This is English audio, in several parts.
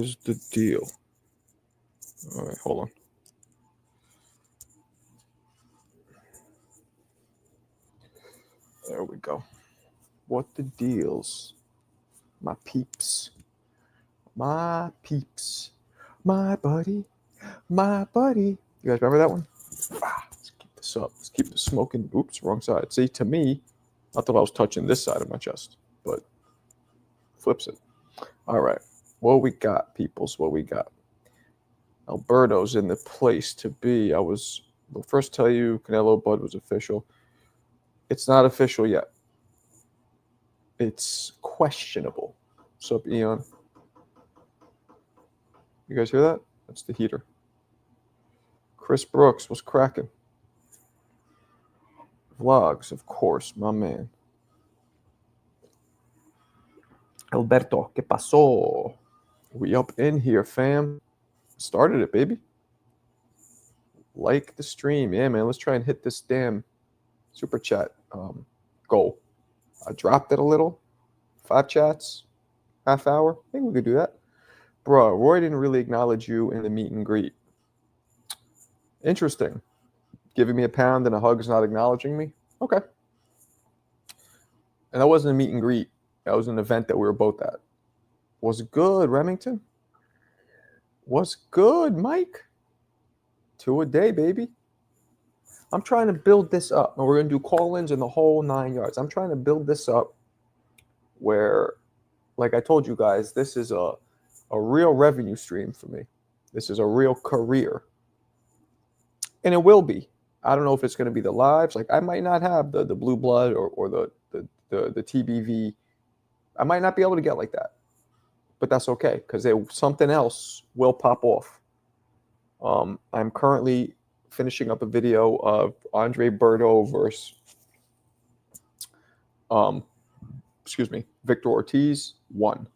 is the deal? All right, hold on. There we go. What the deals? My peeps. My peeps. My buddy. My buddy. You guys remember that one? Let's keep this up. Let's keep the smoking. Oops, wrong side. See, to me, I thought I was touching this side of my chest, but flips it. All right. What we got, peoples? What we got? Alberto's in the place to be. I'll first tell you Canelo Bud was official. It's not official yet. It's questionable. What's up, Eon? You guys hear that? That's the heater. Chris Brooks was cracking. Vlogs, of course, my man. Alberto, ¿qué pasó? We up in here, fam. Started it, baby. Like the stream. Yeah, man, let's try and hit this damn super chat goal. I dropped it a little. 5 chats, half hour. I think we could do that. Bro, Roy didn't really acknowledge you in the meet and greet. Interesting. Giving me a pound and a hug is not acknowledging me? Okay. And that wasn't a meet and greet. That was an event that we were both at. Was good, Remington. Was good, Mike. 2 a day, baby. I'm trying to build this up. And we're going to do call-ins and the whole 9 yards. I'm trying to build this up where, like I told you guys, this is a real revenue stream for me. This is a real career. And it will be. I don't know if it's going to be the lives. Like, I might not have the blue blood or the TBV. I might not be able to get like that. But that's okay, because something else will pop off. I'm currently finishing up a video of Andre Berto versus Victor Ortiz 1.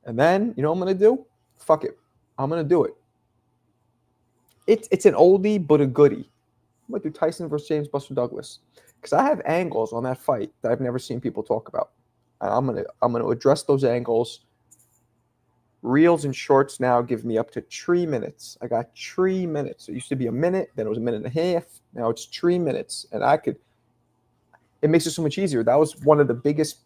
And then, you know what I'm going to do? Fuck it. I'm going to do it. It's an oldie, but a goodie. I'm going to do Tyson versus James Buster Douglas. Because I have angles on that fight that I've never seen people talk about. And I'm going to address those angles. Reels and shorts now give me up to 3 minutes. I got 3 minutes. It used to be a minute, then it was a minute and a half. Now it's 3 minutes. And it makes it so much easier. That was one of the biggest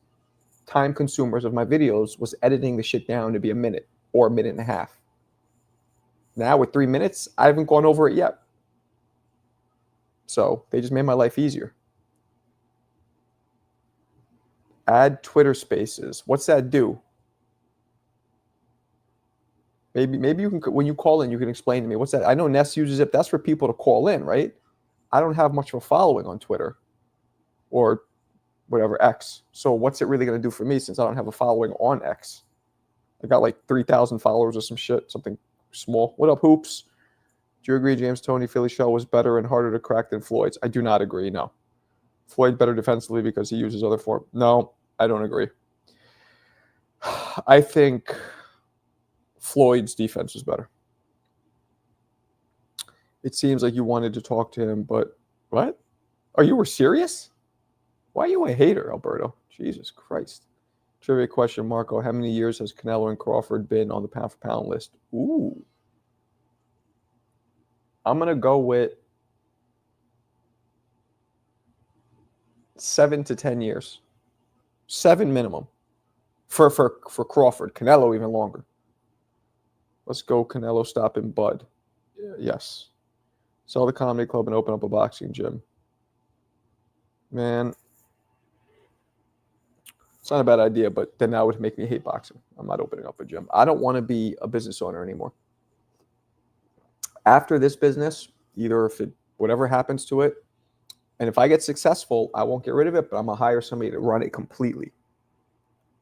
time consumers of my videos, was editing the shit down to be a minute or a minute and a half. Now with 3 minutes, I haven't gone over it yet. So they just made my life easier. Add Twitter Spaces. What's that do? Maybe you can, when you call in, you can explain to me. What's that? I know Ness uses it. That's for people to call in, right? I don't have much of a following on Twitter or whatever, X. So what's it really going to do for me since I don't have a following on X? I got like 3,000 followers or some shit, something small. What up, Hoops? Do you agree James Toney Philly shell was better and harder to crack than Floyd's? I do not agree, no. Floyd better defensively because he uses other form. No, I don't agree. I think Floyd's defense was better. It seems like you wanted to talk to him, but what? Oh, you were serious? Why are you a hater, Alberto? Jesus Christ. Trivia question, Marco. How many years has Canelo and Crawford been on the pound-for-pound list? Ooh. I'm going to go with 7 to 10 years. 7 minimum. For Crawford. Canelo even longer. Let's go Canelo stopping Bud. Yes. Sell the comedy club and open up a boxing gym. Man. It's not a bad idea, but then that would make me hate boxing. I'm not opening up a gym. I don't want to be a business owner anymore. After this business, either whatever happens to it, and if I get successful, I won't get rid of it, but I'm going to hire somebody to run it completely.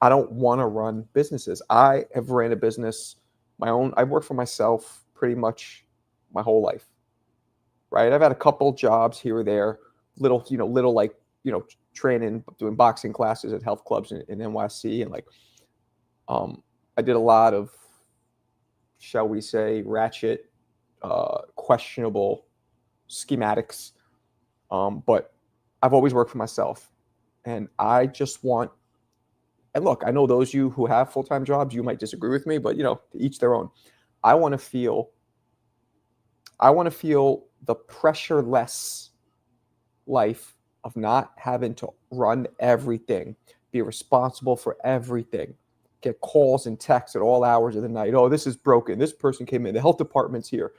I don't want to run businesses. I have ran a business, my own. I've worked for myself pretty much my whole life, right? I've had a couple jobs here or there, little training, doing boxing classes at health clubs in NYC. And I did a lot of, shall we say, ratchet, questionable schematics. But I've always worked for myself. And I just want And look, I know those of you who have full-time jobs, you might disagree with me, but to each their own. I want to feel the pressure-less life of not having to run everything, be responsible for everything, get calls and texts at all hours of the night. Oh, this is broken. This person came in. The health department's here.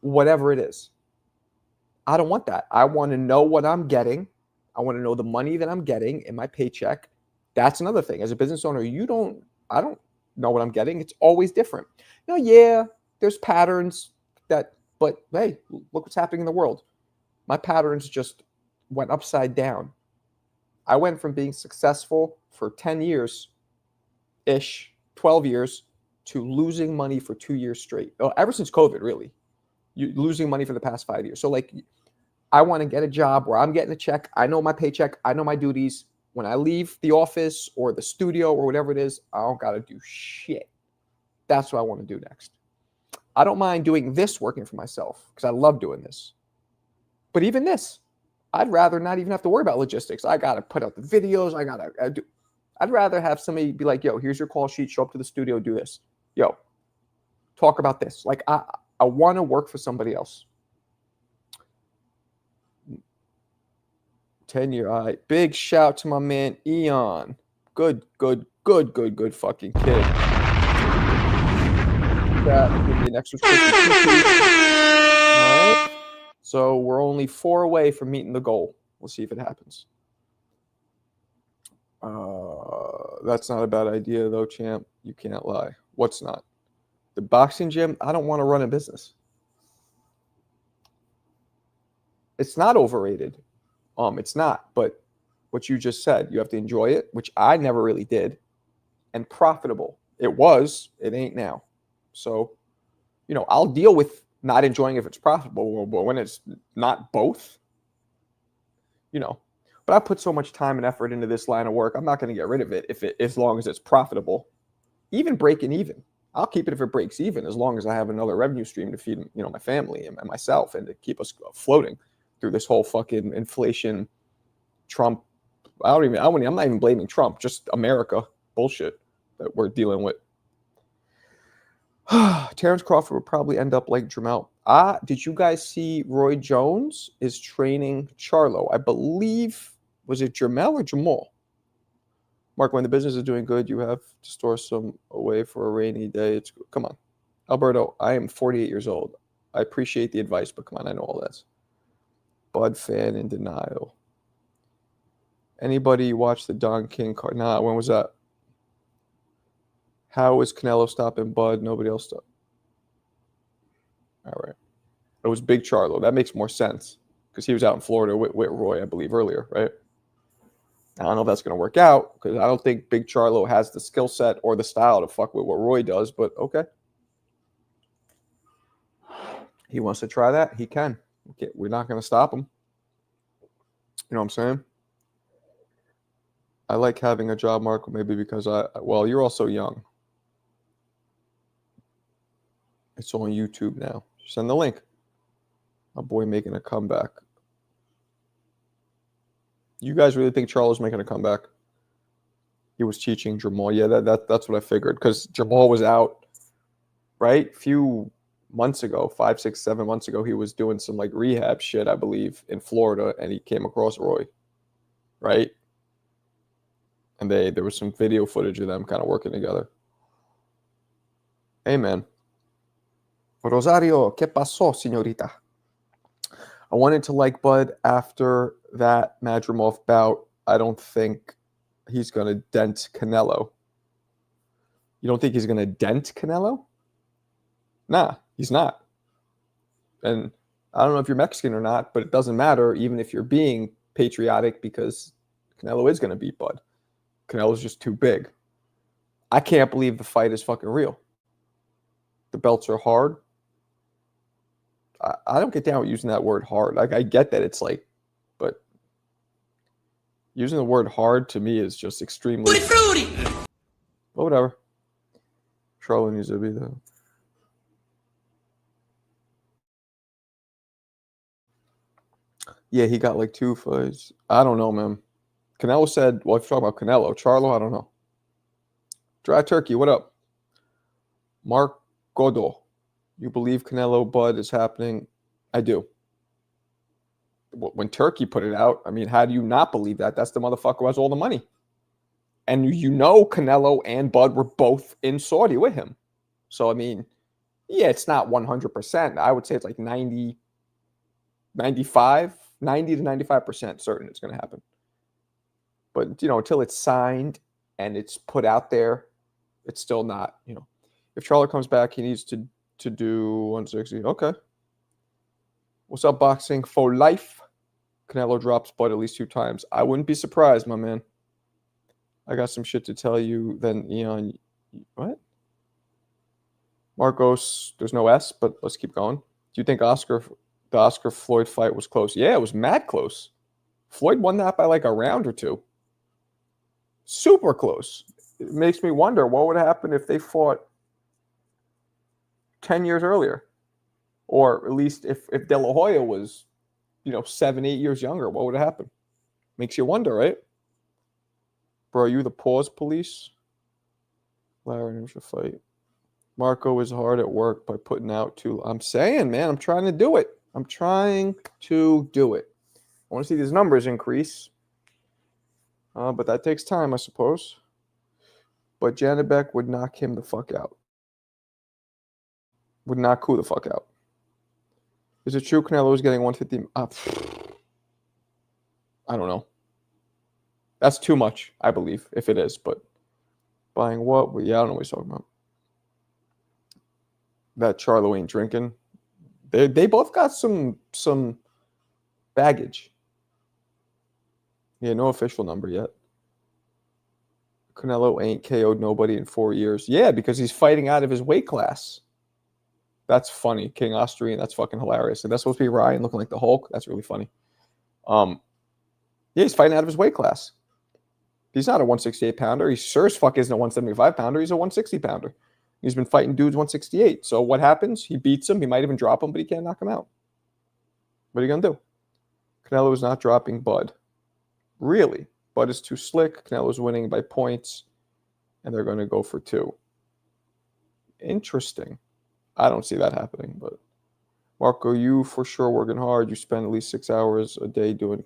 Whatever it is. I don't want that. I want to know what I'm getting. I want to know the money that I'm getting in my paycheck. That's another thing. As a business owner, I don't know what I'm getting. It's always different. Yeah, there's patterns but hey, look what's happening in the world. My patterns just went upside down. I went from being successful for 10 years-ish, 12 years, to losing money for 2 years straight. Ever since COVID, really. Losing money for the past 5 years. So I want to get a job where I'm getting a check. I know my paycheck. I know my duties. When I leave the office or the studio or whatever it is, I don't got to do shit. That's what I want to do next. I don't mind doing this working for myself because I love doing this. But even this, I'd rather not even have to worry about logistics. I got to put out the videos. I'd rather have somebody be like, yo, here's your call sheet. Show up to the studio, do this. Yo, talk about this. I want to work for somebody else. 10-year. All right. Big shout to my man, Eon. Good fucking kid. That give me an extra subscription. All right. So we're only 4 away from meeting the goal. We'll see if it happens. That's not a bad idea, though, champ. You can't lie. What's not? The boxing gym? I don't want to run a business. It's not overrated. It's not. But what you just said, you have to enjoy it, which I never really did, and profitable. It was. It ain't now. So, I'll deal with not enjoying if it's profitable, but when it's not both, But I put so much time and effort into this line of work. I'm not going to get rid of it as long as it's profitable. Even breaking even, I'll keep it if it breaks even, as long as I have another revenue stream to feed, my family and myself, and to keep us floating through this whole fucking inflation, Trump. I'm not even blaming Trump, just America bullshit that we're dealing with. Terence Crawford would probably end up like Jamel. Did you guys see Roy Jones is training Charlo? I believe, was it Jamel or Jamal? Mark, when the business is doing good, you have to store some away for a rainy day. Come on. Alberto, I am 48 years old. I appreciate the advice, but come on, I know all that. Bud fan in denial. Anybody watch the Don King card? Nah, when was that? How is Canelo stopping Bud? Nobody else stopped. All right. It was Big Charlo. That makes more sense because he was out in Florida with Roy, I believe, earlier, right? I don't know if that's going to work out because I don't think Big Charlo has the skill set or the style to fuck with what Roy does, but okay. He wants to try that. He can. Okay, we're not going to stop him. You know what I'm saying? I like having a job, Mark, maybe because you're also young. It's on YouTube now. Send the link. My boy making a comeback. You guys really think Charlo's making a comeback? He was teaching Jamal. Yeah, that's what I figured. Because Jamal was out, right? A few months ago, 5, 6, 7 months ago, he was doing some rehab shit, I believe, in Florida, and he came across Roy, right? And there was some video footage of them kind of working together. Hey, man. Rosario, ¿qué pasó, señorita? I wanted to like Bud after that Madrimov bout. I don't think he's going to dent Canelo. You don't think he's going to dent Canelo? Nah, he's not. And I don't know if you're Mexican or not, but it doesn't matter, even if you're being patriotic, because Canelo is going to beat Bud. Canelo's just too big. I can't believe the fight is fucking real. The belts are hard. I don't get down with using that word hard. I get that it's but using the word hard to me is just extremely fruity. Well, whatever. Charlo needs to be there. Yeah, he got 2 fights. I don't know, man. Canelo said, well, if you're talking about Canelo, Charlo, I don't know. Dry Turkey, what up? Mark Godo, you believe Canelo Bud is happening? I do. When Turkey put it out, I mean, how do you not believe that? That's the motherfucker who has all the money. And you know Canelo and Bud were both in Saudi with him. So, I mean, yeah, it's not 100%. I would say it's like 90, 95, 90 to 95% certain it's going to happen. But, until it's signed and it's put out there, it's still not, If Charlo comes back, he needs to do 160. Okay. What's up, boxing for life? Canelo drops Bud at least 2 times. I wouldn't be surprised, my man. I got some shit to tell you then, Eon. What? Marcos, there's no S, but let's keep going. Do you think the Oscar Floyd fight was close? Yeah, it was mad close. Floyd won that by like a round or 2. Super close. It makes me wonder what would happen if they fought 10 years earlier. Or at least if De La Hoya was, 7, 8 years younger, what would have happened? Makes you wonder, right? Bro, are you the pause police? Larry should fight. Marco is hard at work by putting out 2. I'm saying, man, I'm trying to do it. I want to see these numbers increase. But that takes time, I suppose. But Janibek would knock him the fuck out. Would knock who the fuck out? Is it true Canelo is getting 150? I don't know. That's too much, I believe, if it is. But buying what? Well, yeah, I don't know what he's talking about. That Charlo ain't drinking. They both got some baggage. Yeah, no official number yet. Canelo ain't KO'd nobody in 4 years. Yeah, because he's fighting out of his weight class. That's funny. King Austrian, that's fucking hilarious. And that's supposed to be Ryan looking like the Hulk. That's really funny. Yeah, he's fighting out of his weight class. He's not a 168 pounder. He sure as fuck isn't a 175 pounder. He's a 160 pounder. He's been fighting dudes 168. So what happens? He beats him. He might even drop him, but he can't knock him out. What are you going to do? Canelo is not dropping Bud. Really? Bud is too slick. Canelo's winning by points. And they're going to go for 2. Interesting. I don't see that happening, but Marco, you for sure working hard. You spend at least 6 hours a day doing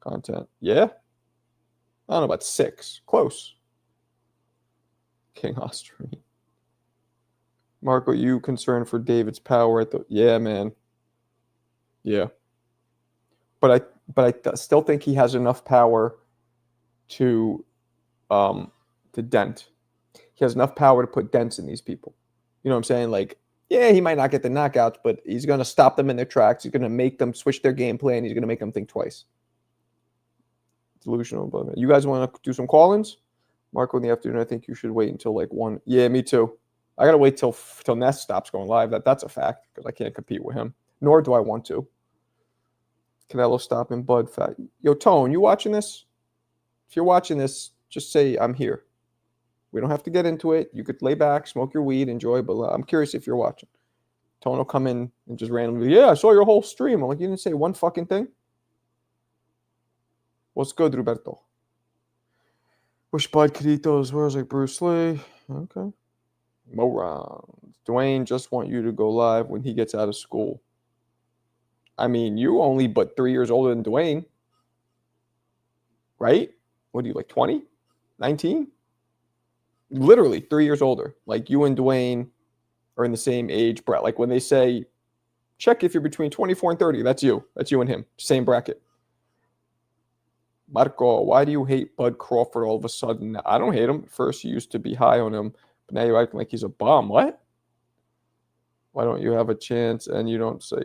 content. Yeah? I don't know about 6. Close. King Austrian. Marco, you concerned for David's power at the... Yeah, man. Yeah. But I still think he has enough power to dent. He has enough power to put dents in these people. You know what I'm saying? Like, yeah, he might not get the knockouts, but he's going to stop them in their tracks. He's going to make them switch their game plan. He's going to make them think twice. Delusional. But you guys want to do some call-ins? Marco, in the afternoon, I think you should wait until like 1. Yeah, me too. I got to wait till Ness stops going live. That's a fact because I can't compete with him. Nor do I want to. Canelo stopping Bud fat. Yo, Tone, you watching this? If you're watching this, just say I'm here. We don't have to get into it. You could lay back, smoke your weed, enjoy, but I'm curious if you're watching. Tone will come in and just randomly, yeah, I saw your whole stream. I'm like, you didn't say one fucking thing? What's good, Roberto? Wish Bud could eat those words like Bruce Lee. Okay. Mo rounds. Dwayne just want you to go live when he gets out of school. I mean, you only but 3 years older than Dwayne. Right? What are you, like 20? 19? Literally 3 years older. Like you and Dwayne are in the same age bracket. Like when they say, check if you're between 24 and 30, that's you. That's you and him. Same bracket. Marco, why do you hate Bud Crawford all of a sudden? I don't hate him. First, you used to be high on him, but now you're acting like he's a bum. What? Why don't you have a chance and you don't say?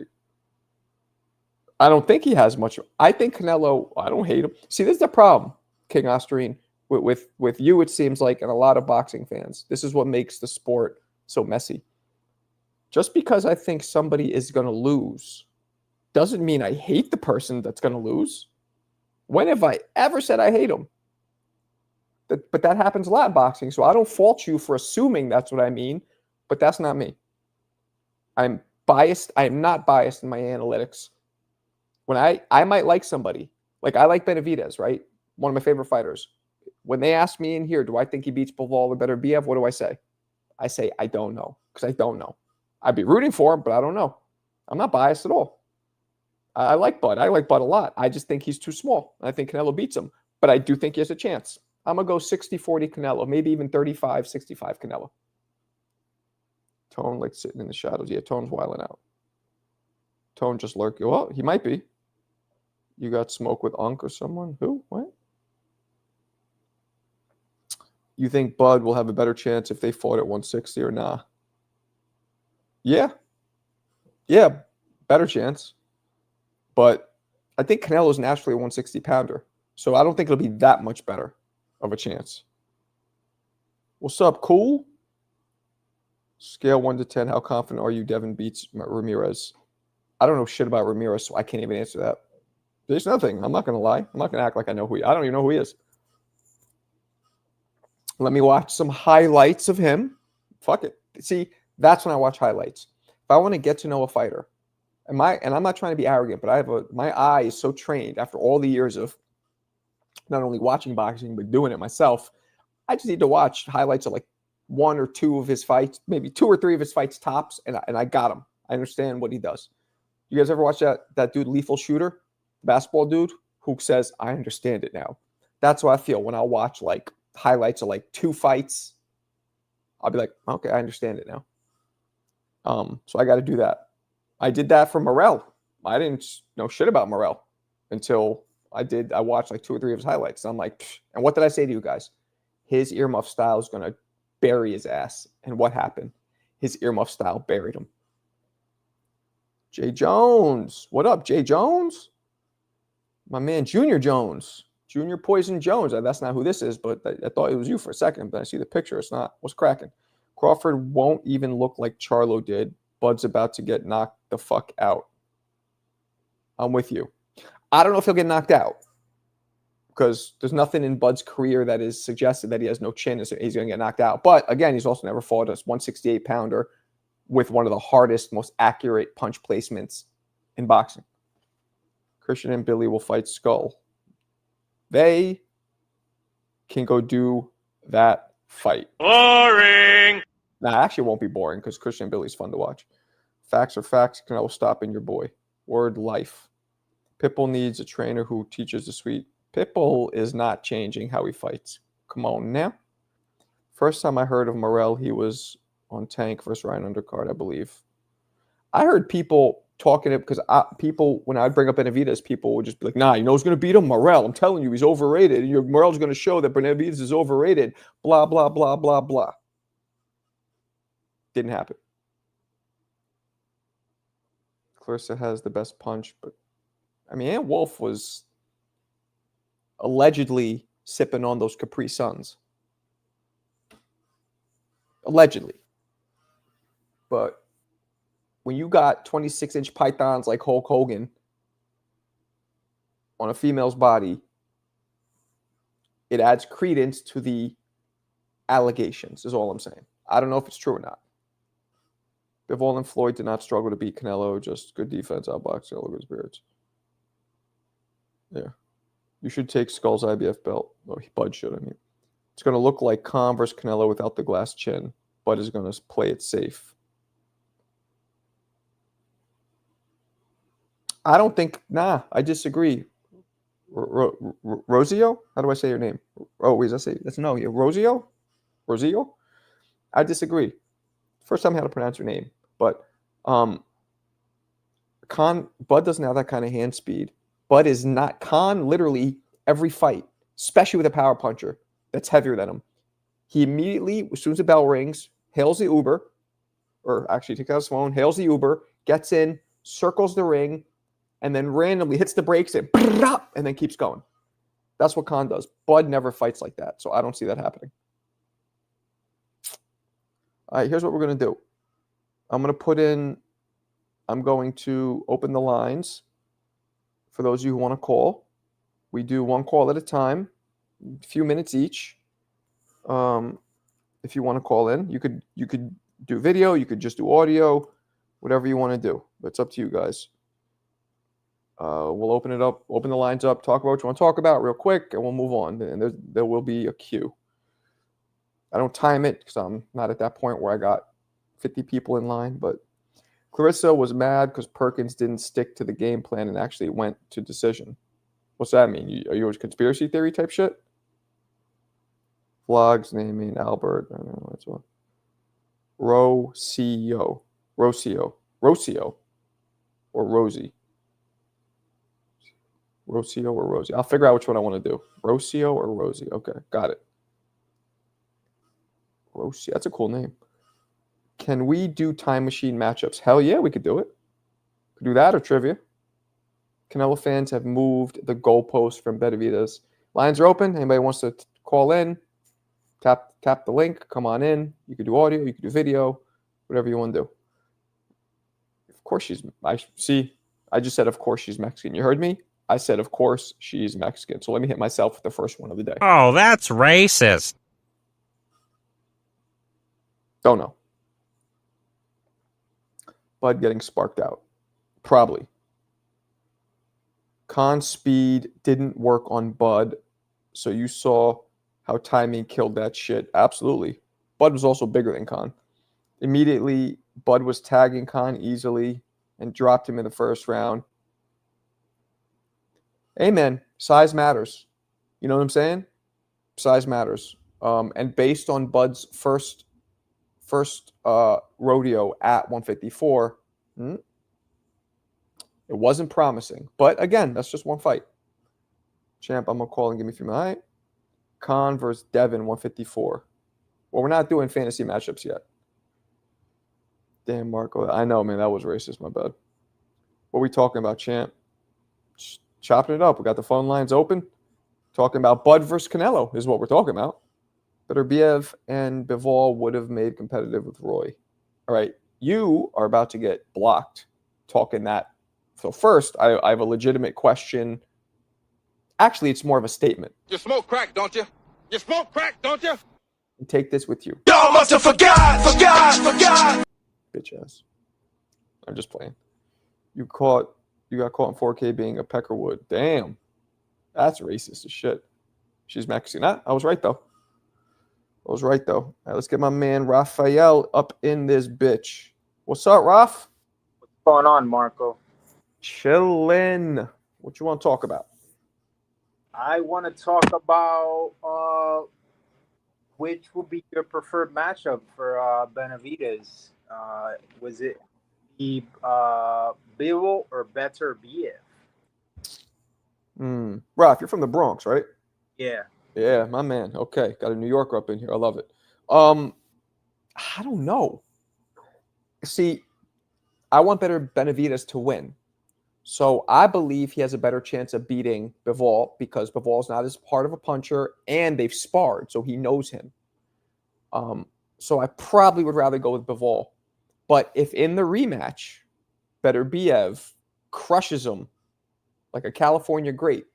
I don't think he has much. I think Canelo, I don't hate him. See, this is the problem, King Austrian. With you, it seems like, and a lot of boxing fans, this is what makes the sport so messy. Just because I think somebody is going to lose doesn't mean I hate the person that's going to lose. When have I ever said I hate him? But that happens a lot in boxing, so I don't fault you for assuming that's what I mean, but that's not me. I'm biased. I am not biased in my analytics. When I might like somebody, like I like Benavidez, right? One of my favorite fighters. When they ask me in here, do I think he beats Bivol or Beterbiev? What do I say? I say, I don't know, because I don't know. I'd be rooting for him, but I don't know. I'm not biased at all. I like Bud. I like Bud a lot. I just think he's too small. I think Canelo beats him, but I do think he has a chance. I'm going to go 60-40 Canelo, maybe even 35-65 Canelo. Tone like sitting in the shadows. Yeah, Tone's wilding out. Tone just lurking. Well, he might be. You got smoke with Unk or someone? Who? What? You think Bud will have a better chance if they fought at 160 or nah? Yeah. Yeah, better chance. But I think Canelo's naturally a 160 pounder. So I don't think it'll be that much better of a chance. What's up, cool? Scale 1 to 10. How confident are you Devin beats Ramirez? I don't know shit about Ramirez, so I can't even answer that. There's nothing. I'm not going to lie. I'm not going to act like I know who he is. I don't even know who he is. Let me watch some highlights of him. Fuck it. See, that's when I watch highlights. If I want to get to know a fighter, and I'm not trying to be arrogant, but my eye is so trained after all the years of not only watching boxing, but doing it myself. I just need to watch highlights of like 1 or 2 of his fights, maybe 2 or 3 of his fights tops, and I got him. I understand what he does. You guys ever watch that dude, Lethal Shooter, basketball dude, who says, I understand it now? That's what I feel when I watch like highlights of like 2 fights. I'll be like, okay, I understand it now. So I got to do that. I did that for Morrell. I didn't know shit about Morrell until I watched like 2 or 3 of his highlights. And I'm like, pfft. And what did I say to you guys? His earmuff style is going to bury his ass. And what happened? His earmuff style buried him. Jay Jones. What up, Jay Jones? My man, Junior Jones. Junior Poison Jones. That's not who this is, but I thought it was you for a second. But I see the picture. It's not. What's cracking? Crawford won't even look like Charlo did. Bud's about to get knocked the fuck out. I'm with you. I don't know if he'll get knocked out because there's nothing in Bud's career that is suggested that he has no chin. He's going to get knocked out. But again, he's also never fought a 168 pounder with one of the hardest, most accurate punch placements in boxing. Christian and Billy will fight Skull. They can go do that fight. Boring. Nah, actually it won't be boring because Christian and Billy's fun to watch. Facts are facts. Canelo stopping your boy. Word life. Pitbull needs a trainer who teaches the sweet. Pitbull is not changing how he fights. Come on now. First time I heard of Morrell, he was on Tank versus Ryan Undercard, I believe. I heard people talking it because people, when I bring up Benavidez, people would just be like, nah, you know who's going to beat him? Morrell. I'm telling you, he's overrated. Morrell's going to show that Benavidez is overrated. Blah, blah, blah, blah, blah. Didn't happen. Clarissa has the best punch, but I mean, Ann Wolf was allegedly sipping on those Capri Suns. Allegedly. But when you got 26-inch pythons like Hulk Hogan on a female's body, it adds credence to the allegations, is all I'm saying. I don't know if it's true or not. Bivol and Floyd did not struggle to beat Canelo, just good defense, outboxing, all good spirits. Yeah. You should take Skull's IBF belt. Oh, Bud should, I mean. It's going to look like Khan versus Canelo without the glass chin. Bud is going to play it safe. I don't think, I disagree. Rosio? How do I say your name? Oh, wait, that's no, Rosio? Rosio? I disagree. First time I had to pronounce your name. But Bud doesn't have that kind of hand speed. Bud is not. Khan literally every fight, especially with a power puncher that's heavier than him, he immediately, as soon as the bell rings, hails the Uber, or actually takes out his phone, hails the Uber, gets in, circles the ring, and then randomly hits the brakes and then keeps going. That's what Khan does. Bud never fights like that, so I don't see that happening. All right, here's what we're going to do. I'm going to open the lines for those of you who want to call. We do one call at a time, a few minutes each. If you want to call in, you could do video, you could just do audio, whatever you want to do. But it's up to you guys. We'll open it up, open the lines up, talk about what you want to talk about real quick, and we'll move on. And there will be a queue. I don't time it because I'm not at that point where I got 50 people in line. But Clarissa was mad because Perkins didn't stick to the game plan and actually went to decision. What's that mean? Are you a conspiracy theory type shit? Vlogs naming Albert. I don't know what's what. Rocio, or Rosie. Rocio or Rosie. I'll figure out which one I want to do. Rocio or Rosie. Okay, got it. Rocio. That's a cool name. Can we do time machine matchups? Hell yeah, we could do it. Could do that or trivia. Canelo fans have moved the goalpost from Benavidez. Lines are open. Anybody wants to call in, tap the link. Come on in. You could do audio. You could do video. Whatever you want to do. Of course she's. I just said of course she's Mexican. You heard me? I said of course she's Mexican. So let me hit myself with the first one of the day. Oh, that's racist. Don't know. Bud getting sparked out. Probably. Khan's speed didn't work on Bud, so you saw how timing killed that shit. Absolutely. Bud was also bigger than Khan. Immediately, Bud was tagging Khan easily and dropped him in the first round. Hey, man, size matters. You know what I'm saying? Size matters. And based on Bud's first rodeo at 154, it wasn't promising. But again, that's just one fight. Champ, I'm going to call and give me a few minutes. All right. Khan versus Devin, 154. Well, we're not doing fantasy matchups yet. Damn, Marco. I know, man. That was racist. My bad. What are we talking about, champ? Chopping it up. We got the phone lines open. Talking about Bud versus Canelo is what we're talking about. Beterbiev and Bivol would have made competitive with Roy. All right. You are about to get blocked talking that. So first, I have a legitimate question. Actually, it's more of a statement. You smoke crack, don't you? You smoke crack, don't you? And take this with you. Y'all must have forgot. Bitch ass. I'm just playing. You got caught in 4K being a Peckerwood. Damn. That's racist as shit. She's Mexican. I was right, though. All right, let's get my man Raphael up in this bitch. What's up, Raph? What's going on, Marco? Chillin'. What you want to talk about? I want to talk about which would be your preferred matchup for Benavidez. Was it the Bivol or Beterbiev? Raph, you're from the Bronx, right? Yeah. Yeah, my man. Okay, got a New Yorker up in here. I love it. I don't know. See, I want Benavidez to win. So I believe he has a better chance of beating Bivol because Bivol's not as part of a puncher and they've sparred, so he knows him. So I probably would rather go with Bivol. But if in the rematch, Beterbiev crushes him like a California grape,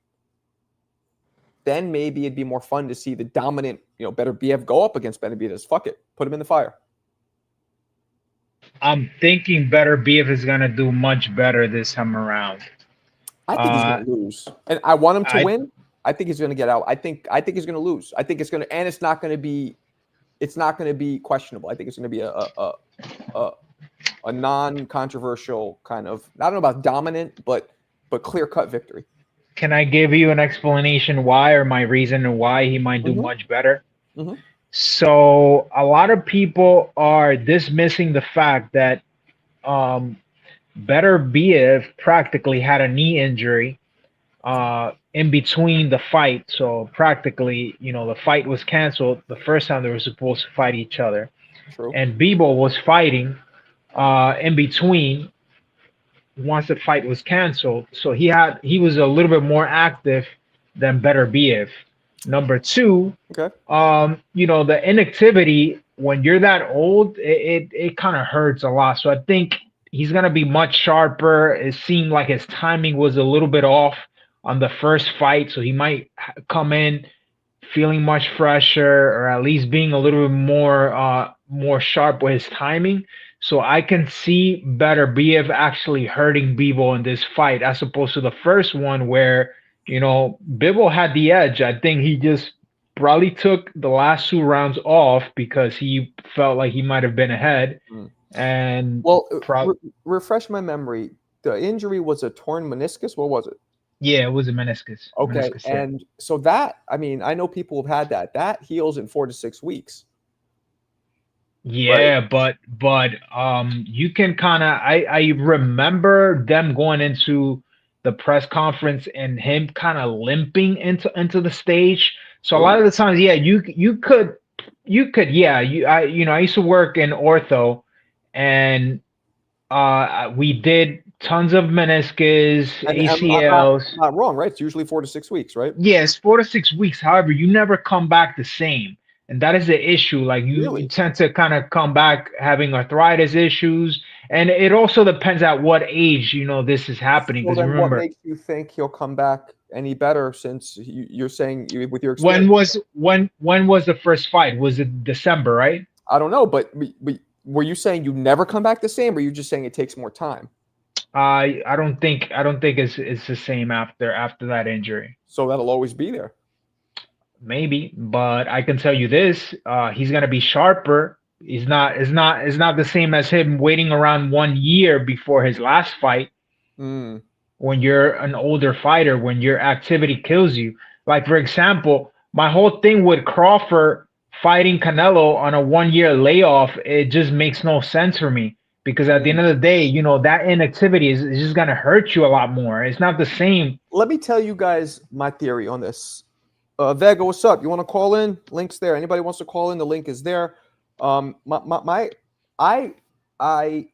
then maybe it'd be more fun to see the dominant, Beterbiev go up against Benavidez. Fuck it. Put him in the fire. I'm thinking Beterbiev is going to do much better this time around. I think he's going to lose. And I want him to win. I think he's going to get out. I think he's going to lose. I think it's going to, and it's not going to be questionable. I think it's going to be a non-controversial kind of, I don't know about dominant, but clear-cut victory. Can I give you an explanation why, or my reason why he might do much better? Mm-hmm. So a lot of people are dismissing the fact that Beterbiev practically had a knee injury in between the fight. So practically, the fight was canceled the first time they were supposed to fight each other. True. And Bivol was fighting in between once the fight was canceled. So he was a little bit more active than Beterbiev. Number two, okay. The inactivity when you're that old, it kind of hurts a lot. So I think he's gonna be much sharper. It seemed like his timing was a little bit off on the first fight, so he might come in feeling much fresher, or at least being a little bit more sharp with his timing. So I can see better BF actually hurting Bivol in this fight as opposed to the first one where, Bivol had the edge. I think he just probably took the last 2 rounds off because he felt like he might have been ahead. Mm. And Well, refresh my memory. The injury was a torn meniscus. What was it? yeah, it was a meniscus. Okay, Meniscus tear. and so that, I mean, I know people have had that. That heals in 4 to 6 weeks. Yeah, but you can kind of I remember them going into the press conference and him kind of limping into the stage. So a lot of the times, yeah, you could I used to work in ortho, and we did tons of meniscus, And ACLs. I'm not wrong, right? It's usually 4 to 6 weeks, right? Yes, 4 to 6 weeks. However, you never come back the same. And that is the issue. Like you Really? tend to kind of come back having arthritis issues. And it also depends at what age, this is happening. Well, Because then what remember, makes you think he'll come back any better since you're saying with your experience? when was the first fight? Was it December, right? I don't know, but were you saying you never come back the same, or are you just saying it takes more time? I don't think it's the same after that injury. So that'll always be there. Maybe, but I can tell you this: he's gonna be sharper. It's not the same as him waiting around 1 year before his last fight. Mm. When you're an older fighter, when your activity kills you. Like for example, my whole thing with Crawford fighting Canelo on a 1 year layoff, it just makes no sense for me. Because at the end of the day, that inactivity is just gonna hurt you a lot more. It's not the same. Let me tell you guys my theory on this. Vega, what's up? You want to call in? Link's there. Anybody wants to call in? The link is there. I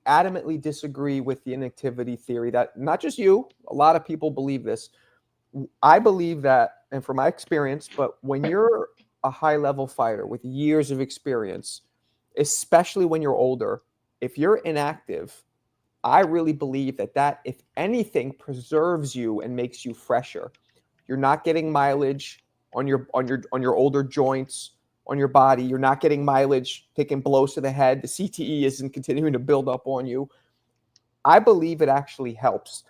adamantly disagree with the inactivity theory. That not just you, a lot of people believe this. I believe that, and from my experience, but when you're a high-level fighter with years of experience, especially when you're older, if you're inactive, I really believe that if anything preserves you and makes you fresher. You're not getting mileage on your older joints, on your body. You're not getting mileage taking blows to the head. The CTE isn't continuing to build up on you. I believe it actually helps.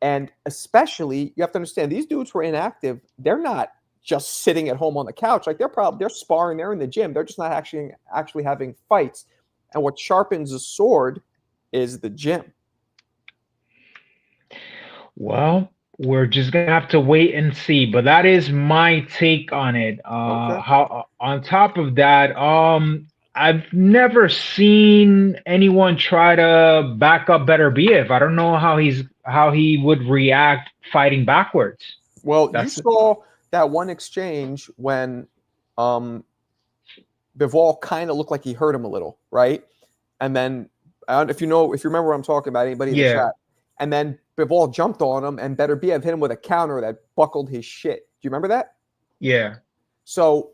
And especially, you have to understand, these dudes who are inactive, they're not just sitting at home on the couch. Like they're sparring, they're in the gym. They're just not actually having fights. And what sharpens a sword is the gym. Well, we're just gonna have to wait and see. But that is my take on it. Okay. How on top of that, I've never seen anyone try to back up Better BF. I don't know how he would react fighting backwards. Well, you saw that one exchange when Bivol kind of looked like he hurt him a little, right? And then if you remember what I'm talking about, anybody in the chat, and then Bivol jumped on him, and Better BF hit him with a counter that buckled his shit. Do you remember that? Yeah. So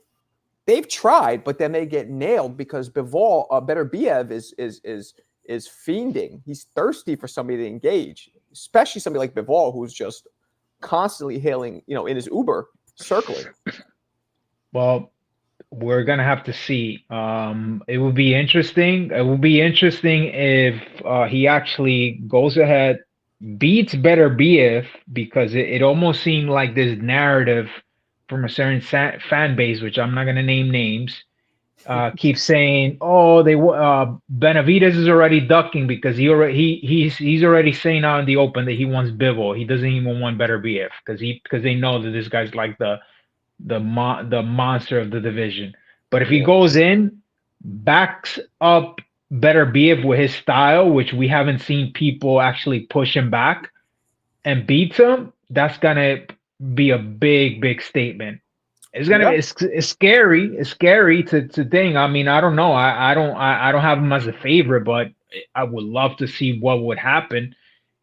they've tried, but then they get nailed because Bivol, Better BF is fiending. He's thirsty for somebody to engage, especially somebody like Bivol, who's just constantly hailing, in his Uber circling. Well, we're gonna have to see. It will be interesting. It will be interesting if he actually goes ahead, beats Better BF, because it almost seemed like this narrative from a certain fan base, which I'm not gonna name names, keeps saying, "Oh, Benavidez is already ducking because he's already saying out in the open that he wants Bivol. He doesn't even want Better BF because they know that this guy's like the monster of the division. But if he goes in, backs up Better BF with his style, which we haven't seen people actually push him back, and beats him, that's gonna be a big statement. It's gonna be it's scary. It's scary to think. I mean, I don't know. I don't have him as a favorite, but I would love to see what would happen.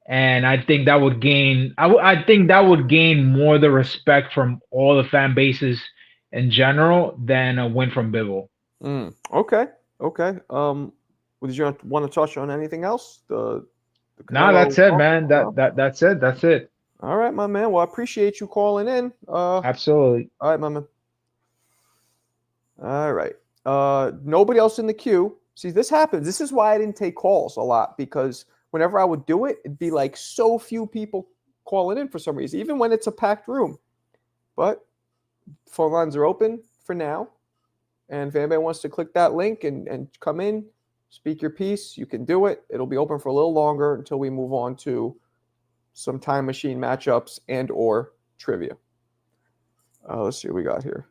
And I think that would gain. I think that would gain more the respect from all the fan bases in general than a win from Bivol. Okay. Did you want to touch on anything else? The No, that's it, man. That's it. That's it. All right, my man. Well, I appreciate you calling in. Absolutely. All right, my man. All right. Nobody else in the queue. See, this happens. This is why I didn't take calls a lot, because whenever I would do it, it'd be like so few people calling in for some reason, even when it's a packed room. But phone lines are open for now. And if anybody wants to click that link and come in, speak your piece, you can do it. It'll be open for a little longer until we move on to some time machine matchups and or trivia. Let's see what we got here.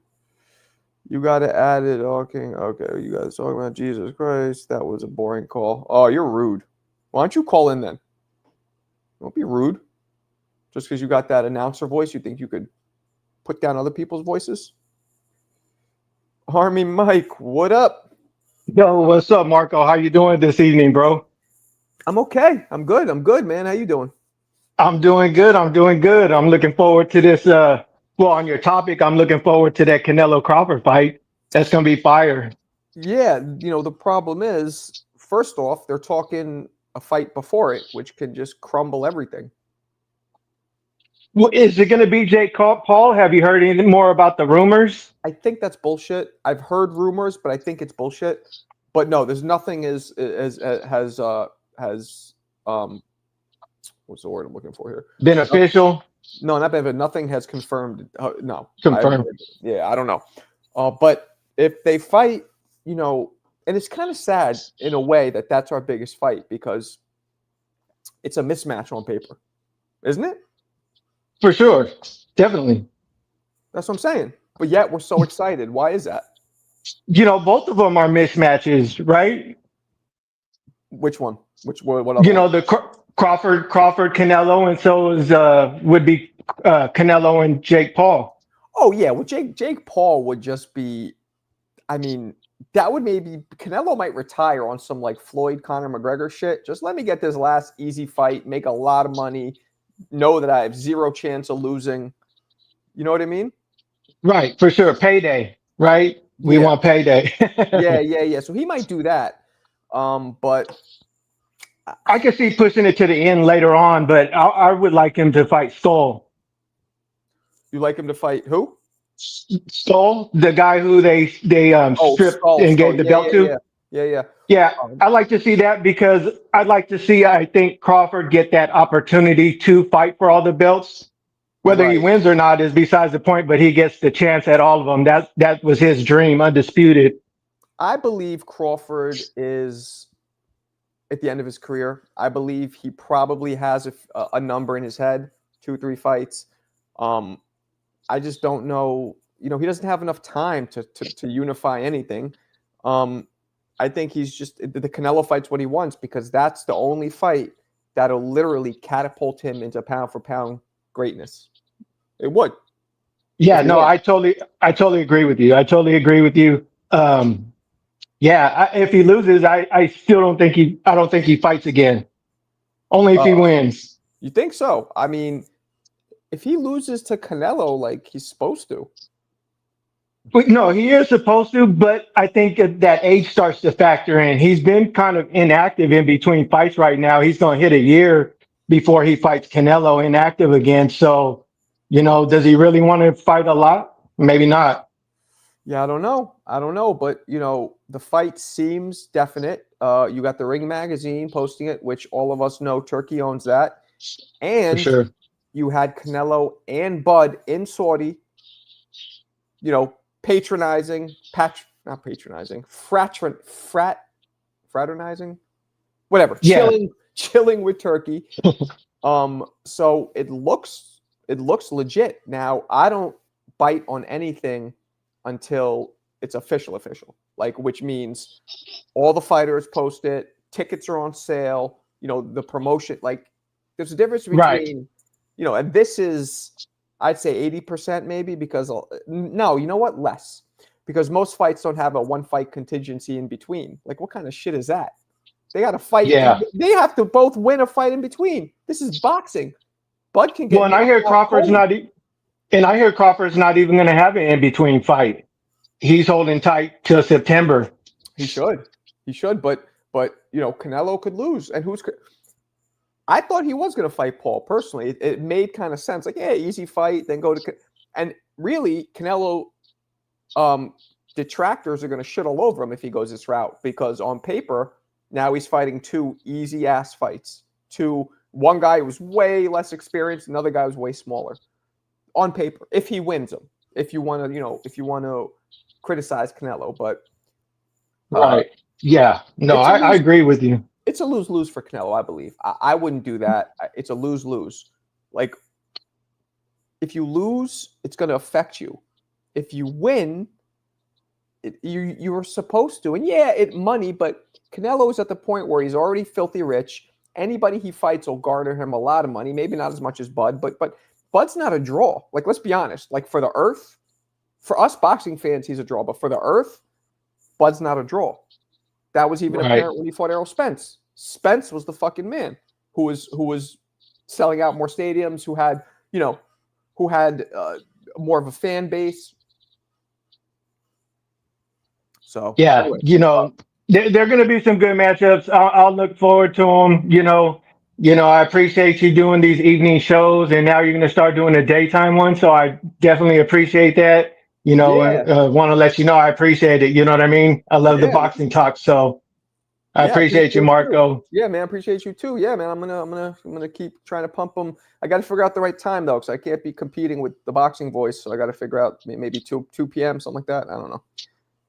You got to add it. Okay, you guys talking about Jesus Christ. That was a boring call. Oh, you're rude. Why don't you call in then? Don't be rude. Just because you got that announcer voice, you think you could put down other people's voices? Army Mike, what up? Yo, what's up, Marco? How you doing this evening, bro? I'm okay. I'm good, man. How you doing? I'm doing good. I'm looking forward to this. Well, on your topic, I'm looking forward to that Canelo Crawford fight. That's gonna be fire. Yeah, the problem is, first off, they're talking a fight before it, which can just crumble everything. Well, is it gonna be Jake Paul? Have you heard anything more about the rumors? I think that's bullshit. I've heard rumors, but I think it's bullshit. But no, there's nothing has what's the word I'm looking for here? Beneficial? No, not bad. Nothing has confirmed. No, Confirmed. I don't know. But if they fight, and it's kind of sad in a way that that's our biggest fight, because it's a mismatch on paper, isn't it? For sure. Definitely. That's what I'm saying. But yet we're so excited. Why is that? Both of them are mismatches, right? Which one? What other one? The Crawford, Canelo, and so is would be Canelo and Jake Paul. Oh yeah, well Jake Paul would just be. I mean, that would maybe Canelo might retire on some like Floyd Conor McGregor shit. Just let me get this last easy fight, make a lot of money, know that I have zero chance of losing. You know what I mean? Right, for sure. Payday, right? We want payday. yeah. So he might do that. But I could see pushing it to the end later on, but I would like him to fight Stoll. You like him to fight who? Stoll, the guy who they stripped and gave the belt to. Yeah, I'd like to see that, because I'd like to see, I think, Crawford get that opportunity to fight for all the belts. Whether he wins or not is besides the point, but he gets the chance at all of them. That was his dream, undisputed. I believe Crawford is at the end of his career. I believe he probably has a number in his head, 2-3 fights. I just don't know. He doesn't have enough time to unify anything. I think he's just the Canelo fight's what he wants, because that's the only fight that'll literally catapult him into pound for pound greatness. It would. Yeah, no, I totally agree with you. If he loses, I still don't think he fights again. Only if he wins. You think so? I mean, if he loses to Canelo like he's supposed to. But no, he is supposed to, but I think that age starts to factor in. He's been kind of inactive in between fights right now. He's going to hit a year before he fights Canelo, inactive again. So, does he really want to fight a lot? Maybe not. Yeah, I don't know. But, the fight seems definite. You got the Ring Magazine posting it, which all of us know Turkey owns that. And for sure, you had Canelo and Bud in Saudi, fraternizing, whatever, chilling with Turkey. So it looks legit. Now, I don't bite on anything until it's official, which means all the fighters post it, tickets are on sale, the promotion, there's a difference between, and this is, I'd say 80% maybe, because no, you know what? Less, because most fights don't have a one fight contingency in between. What kind of shit is that? They got to fight. Yeah. They have to both win a fight in between. This is boxing. Bud can get. Well, and I hear Crawford's not even going to have an in between fight. He's holding tight till September. He should, but Canelo could lose, and I thought he was going to fight Paul personally. It made kind of sense. Easy fight, then go to, and really Canelo detractors are going to shit all over him if he goes this route, because on paper, now he's fighting 2 easy-ass fights. One guy was way less experienced, another guy was way smaller. On paper, if he wins them. If you want to criticize Canelo, but right. Yeah. No, I agree with you. It's a lose-lose for Canelo, I believe. I wouldn't do that. It's a lose-lose. Like, if you lose, it's going to affect you. If you win, you were supposed to. And yeah, money, but Canelo is at the point where he's already filthy rich. Anybody he fights will garner him a lot of money. Maybe not as much as Bud, but Bud's not a draw. Like, let's be honest. Like, for the earth, for us boxing fans, he's a draw. But for the earth, Bud's not a draw. That was even apparent when he fought Errol Spence. Spence was the fucking man who was selling out more stadiums, who had more of a fan base. So yeah, anyway. there are going to be some good matchups. I'll look forward to them. I appreciate you doing these evening shows, and now you're going to start doing a daytime one. So I definitely appreciate that. Want to let you know I appreciate it. You know what I mean? I love the boxing talk. So I appreciate you, Marco. Yeah, man, I appreciate you too. Yeah, man, I'm gonna keep trying to pump them. I got to figure out the right time though, because I can't be competing with the boxing voice. So I got to figure out maybe 2 p.m. something like that. I don't know.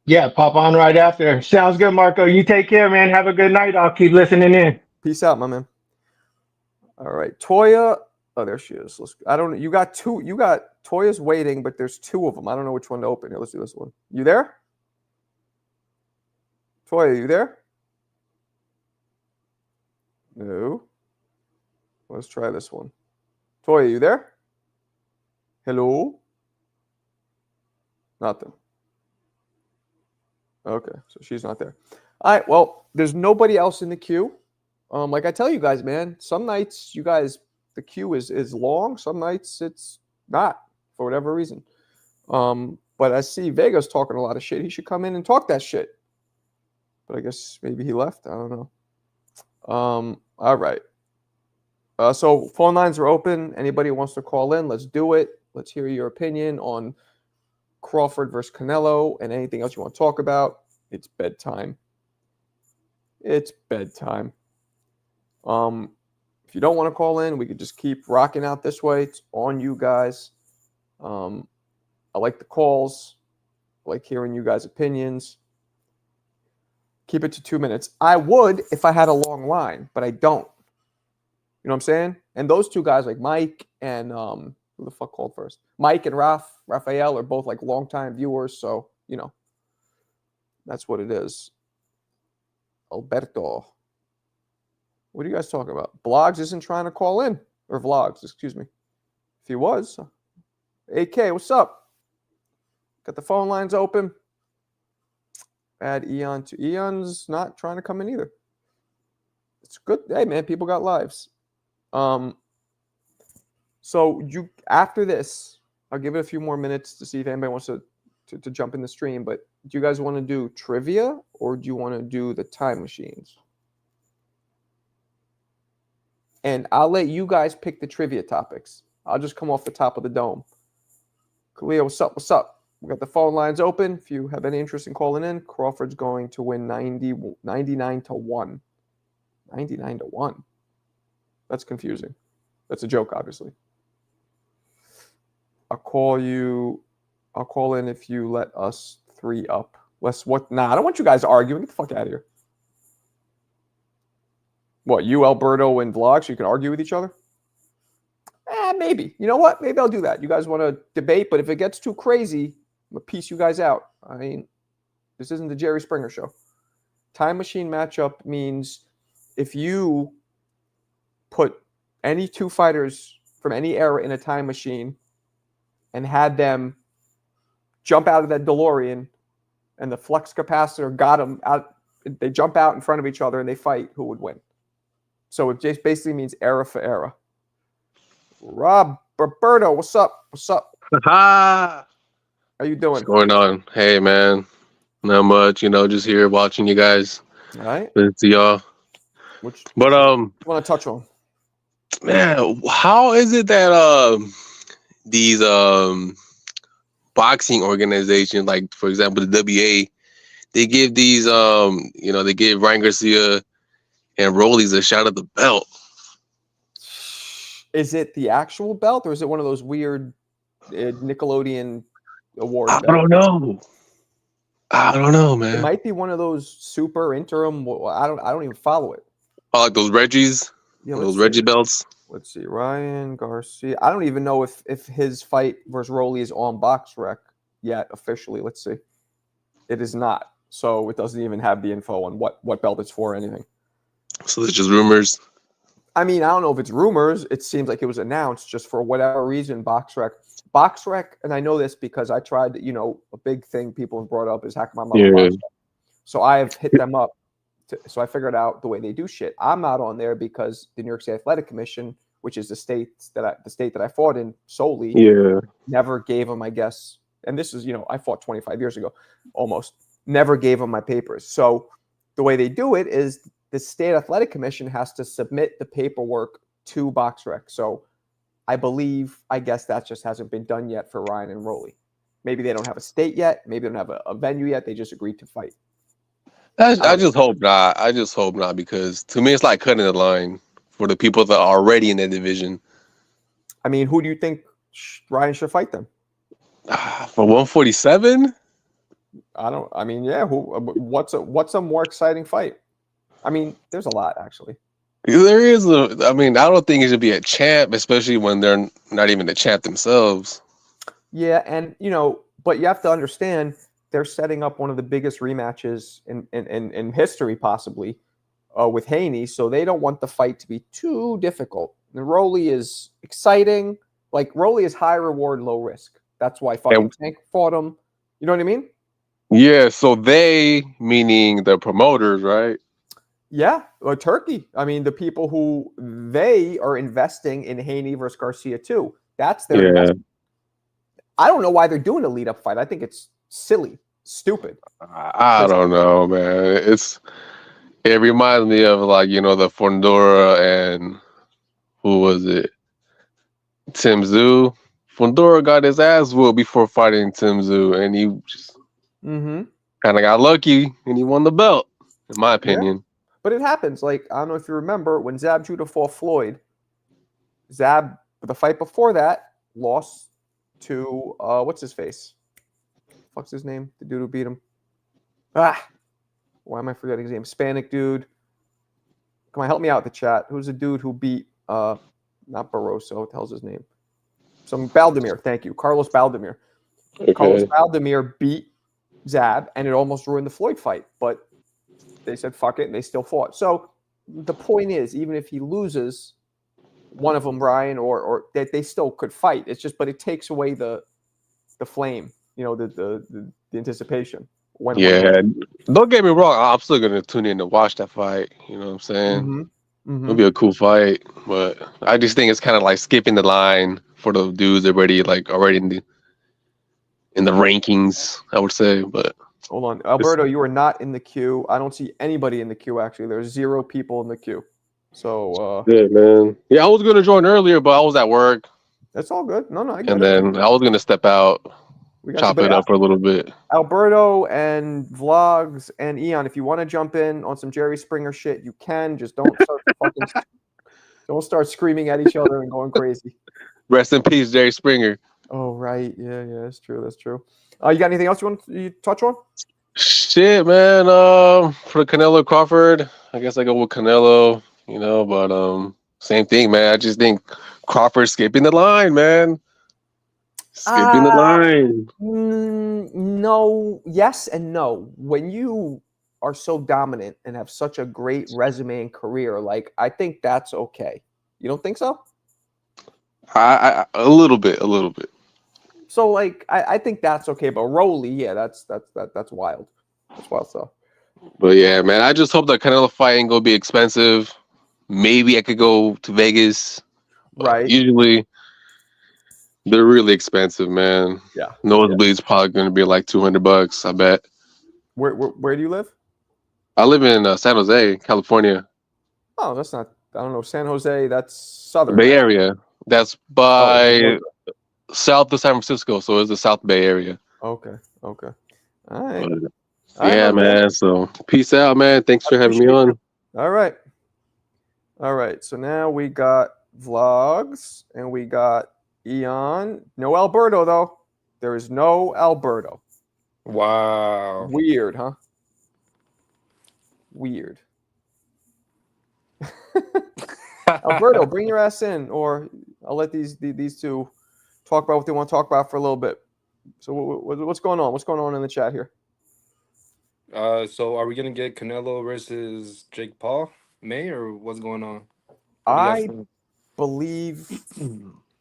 Yeah, pop on right after. Sounds good, Marco. You take care, man. Have a good night. I'll keep listening in. Peace out, my man. All right, Toya. Oh, there she is. I don't know. You got Toya's waiting, but there's 2 of them. I don't know which one to open. Here, let's do this one. You there? Toya, you there? No. Let's try this one. Toya, you there? Hello? Nothing. Okay, so she's not there. All right, well, there's nobody else in the queue. Like I tell you guys, man, some nights the queue is long. Some nights it's not, for whatever reason. But I see Vega's talking a lot of shit. He should come in and talk that shit. But I guess maybe he left. I don't know. All right. So phone lines are open. Anybody who wants to call in, let's do it. Let's hear your opinion on Crawford versus Canelo and anything else you want to talk about. It's bedtime. It's bedtime. If you don't want to call in, we could just keep rocking out this way. It's on you guys. I like the calls. I like hearing you guys' opinions. Keep it to 2 minutes. I would if I had a long line, but I don't. You know what I'm saying? And those 2 guys, like Mike and who the fuck called first? Mike and Raphael are both like longtime viewers, so that's what it is. Alberto. What are you guys talking about? Blogs isn't trying to call in. Or Vlogs, excuse me. If he was. AK, what's up? Got the phone lines open. Add Eon to Eon's not trying to come in either. It's good. Hey, man, people got lives. So after this, I'll give it a few more minutes to see if anybody wants to jump in the stream. But do you guys want to do trivia or do you want to do the time machines? And I'll let you guys pick the trivia topics. I'll just come off the top of the dome. Kalia, what's up? What's up? We got the phone lines open. If you have any interest in calling in, Crawford's going to win 99-1. 99-1. That's confusing. That's a joke, obviously. I'll call in if you let us 3 up. Nah, I don't want you guys arguing. Get the fuck out of here. What, you, Alberto, and Vlog, so you can argue with each other? Maybe. You know what? Maybe I'll do that. You guys want to debate, but if it gets too crazy, I'm going to piece you guys out. I mean, this isn't the Jerry Springer show. Time machine matchup means if you put any 2 fighters from any era in a time machine and had them jump out of that DeLorean and the flux capacitor got them out, they jump out in front of each other and they fight, who would win? So it just basically means era for era. Roberto, what's up? What's up? How you doing? What's going on? Hey, man. Not much, just here watching you guys. All right. Good to y'all. What you want to touch on? Man, how is it that these boxing organizations, like for example the WA, they give these they give Ryan Garcia and Rollies a shot at the belt. Is it the actual belt, or is it one of those weird Nickelodeon award I belts? don't know, man. It might be one of those super interim. I don't even follow it. Oh, like those Reggies, those Reggie belts. Let's see, Ryan Garcia. I don't even know if his fight versus Rolly is on BoxRec yet officially. Let's see. It is not, so it doesn't even have the info on what belt it's for or anything. So it's just rumors. I mean, I don't know if it's rumors. It seems like it was announced just for whatever reason. BoxRec, and I know this because I tried. A big thing people have brought up is how come I'm on BoxRec. So I have hit them up. So I figured out the way they do shit. I'm not on there because the New York State Athletic Commission, which is the state that I fought in solely, never gave them, I guess. And this is, I fought 25 years ago, almost. Never gave them my papers. So the way they do it is the State Athletic Commission has to submit the paperwork to BoxRec. So I guess that just hasn't been done yet for Ryan and Rolly. Maybe they don't have a state yet. Maybe they don't have a venue yet. They just agreed to fight. I just hope not. I just hope not, because to me it's like cutting the line for the people that are already in that division. I mean, who do you think Ryan should fight them? For 147? What's a more exciting fight? I mean, there's a lot actually. There is I don't think it should be a champ, especially when they're not even the champ themselves. Yeah, and but you have to understand they're setting up one of the biggest rematches in history, possibly, with Haney. So they don't want the fight to be too difficult. And Rolly is exciting. Like, Rolly is high reward, low risk. That's why fucking Tank fought him. You know what I mean? Yeah, so they, meaning the promoters, right? Yeah, Turkey. I mean, the people who they are investing in Haney versus Garcia too. That's their investment. I don't know why they're doing a lead-up fight. I think it's silly, stupid. I don't know, man. It reminds me of the Fundora and who was it? Tim Tszyu. Fundora got his ass whooped before fighting Tim Tszyu, and he just kind of got lucky, and he won the belt, in my opinion. Yeah. But it happens. Like, I don't know if you remember when Zab Judah fought Floyd. Zab, the fight before that, lost to what's his face? What's his name? The dude who beat him. Why am I forgetting his name? Hispanic dude. Come on, help me out with the chat. Who's the dude who beat not Barroso? What the hell's his name? Some Baldemir. Thank you, Carlos Baldemir. Okay. Carlos Baldemir beat Zab, and it almost ruined the Floyd fight. But they said fuck it, and they still fought. So the point is, even if he loses, one of them, Ryan, or they still could fight. It's just, but it takes away the flame, the anticipation. Don't get me wrong. I'm still gonna tune in to watch that fight. You know what I'm saying? It'll be a cool fight, but I just think it's kind of like skipping the line for the dudes already in the rankings, I would say. But hold on, Alberto, you are not in the queue. I don't see anybody in the queue. Actually, there's 0 people in the queue. So yeah, man. Yeah, I was gonna join earlier, but I was at work. That's all good. No, I get and then I was gonna step out, chop it up for a little bit. Alberto and Vlogs and Eon, if you want to jump in on some Jerry Springer shit, you can. Just don't start screaming at each other and going crazy. Rest in peace, Jerry Springer. Oh right, yeah, that's true. You got anything else you want to touch on? Shit, man. For the Canelo Crawford, I guess I go with Canelo. But same thing, man. I just think Crawford skipping the line, man. Skipping the line. No, yes and no. When you are so dominant and have such a great resume and career, like, I think that's okay. You don't think so? A little bit. So, like, I think that's okay. But Rolly, yeah, that's wild. That's wild stuff. But yeah, man, I just hope the Canelo fight ain't gonna be expensive. Maybe I could go to Vegas. Right. Usually they're really expensive, man. Yeah. Nosebleed's probably gonna be like $200, I bet. Where do you live? I live in San Jose, California. Oh, that's not. I don't know. San Jose. That's southern. Bay Area. That's by. south of San Francisco, so it's the South Bay area. Okay. Okay. All right. But, All right, yeah, my man. So peace out, man. Thanks I for having me appreciate on. All right. All right. So now we got vlogs and we got Eon. No Alberto though. There is no Alberto. Wow. Weird, huh? Weird. Alberto, bring your ass in, or I'll let these two talk about what they want to talk about for a little bit. So what's going on? What's going on in the chat here? So are we gonna get Canelo versus Jake Paul May, or what's going on? What do you guys I think? believe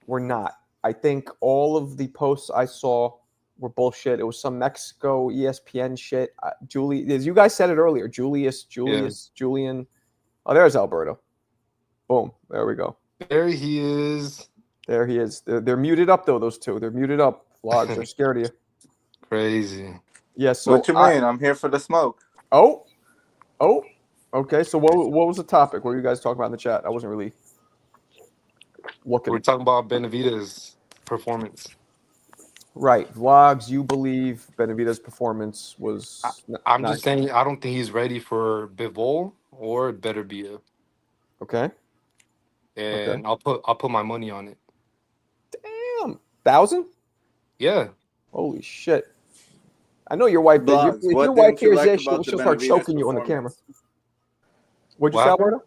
we're not. I think all of the posts I saw were bullshit. It was some Mexico ESPN shit. Julie, as you guys said it earlier, Julian. Oh, there's Alberto. Boom. There we go. There he is. There he is. They're muted up though. Those two. They're muted up. Vlogs. They're scared of you. Crazy. Yes. So what you mean? I'm here for the smoke. Oh. Okay. So what was the topic? What were you guys talking about in the chat? I wasn't really looking. We're talking about Benavidez' performance. Right. Vlogs. You believe Benavidez' performance was? I'm just saying I don't think he's ready for Bivol or Beterbiev. Okay. And I'll put my money on it. Damn. 1,000? Yeah. Holy shit. I know your wife. Blogs, If your wife hears this, she'll start choking you on the camera. What'd you say, Alberto?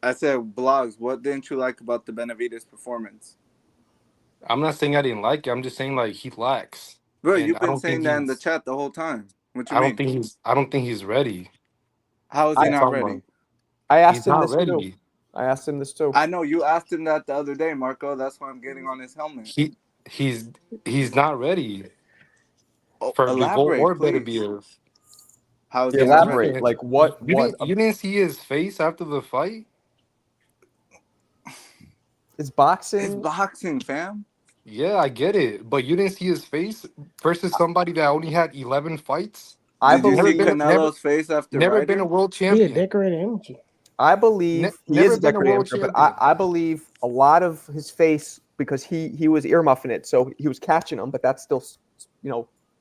I said, Blogs, what didn't you like about the Benavidez performance? I'm not saying I didn't like it. I'm just saying like he lacks. Bro, And you've been saying that in the chat the whole time. What you mean? I don't think he's ready. How is he not ready? I asked him this too. I asked him this too. I know you asked him that the other day, Marco. That's why I'm getting on his helmet. He's not ready for elaborate, Bivol or please. Beterbiev. How is he elaborate? Like what? You didn't see his face after the fight? It's boxing. It's boxing, fam. Yeah, I get it, but you didn't see his face versus somebody that only had 11 fights. Did you see Canelo's face after never been a world champion? He a decorated amateur. I believe he is a decorated amateur, but I believe a lot of his face because he was earmuffing it, so he was catching them, but that still,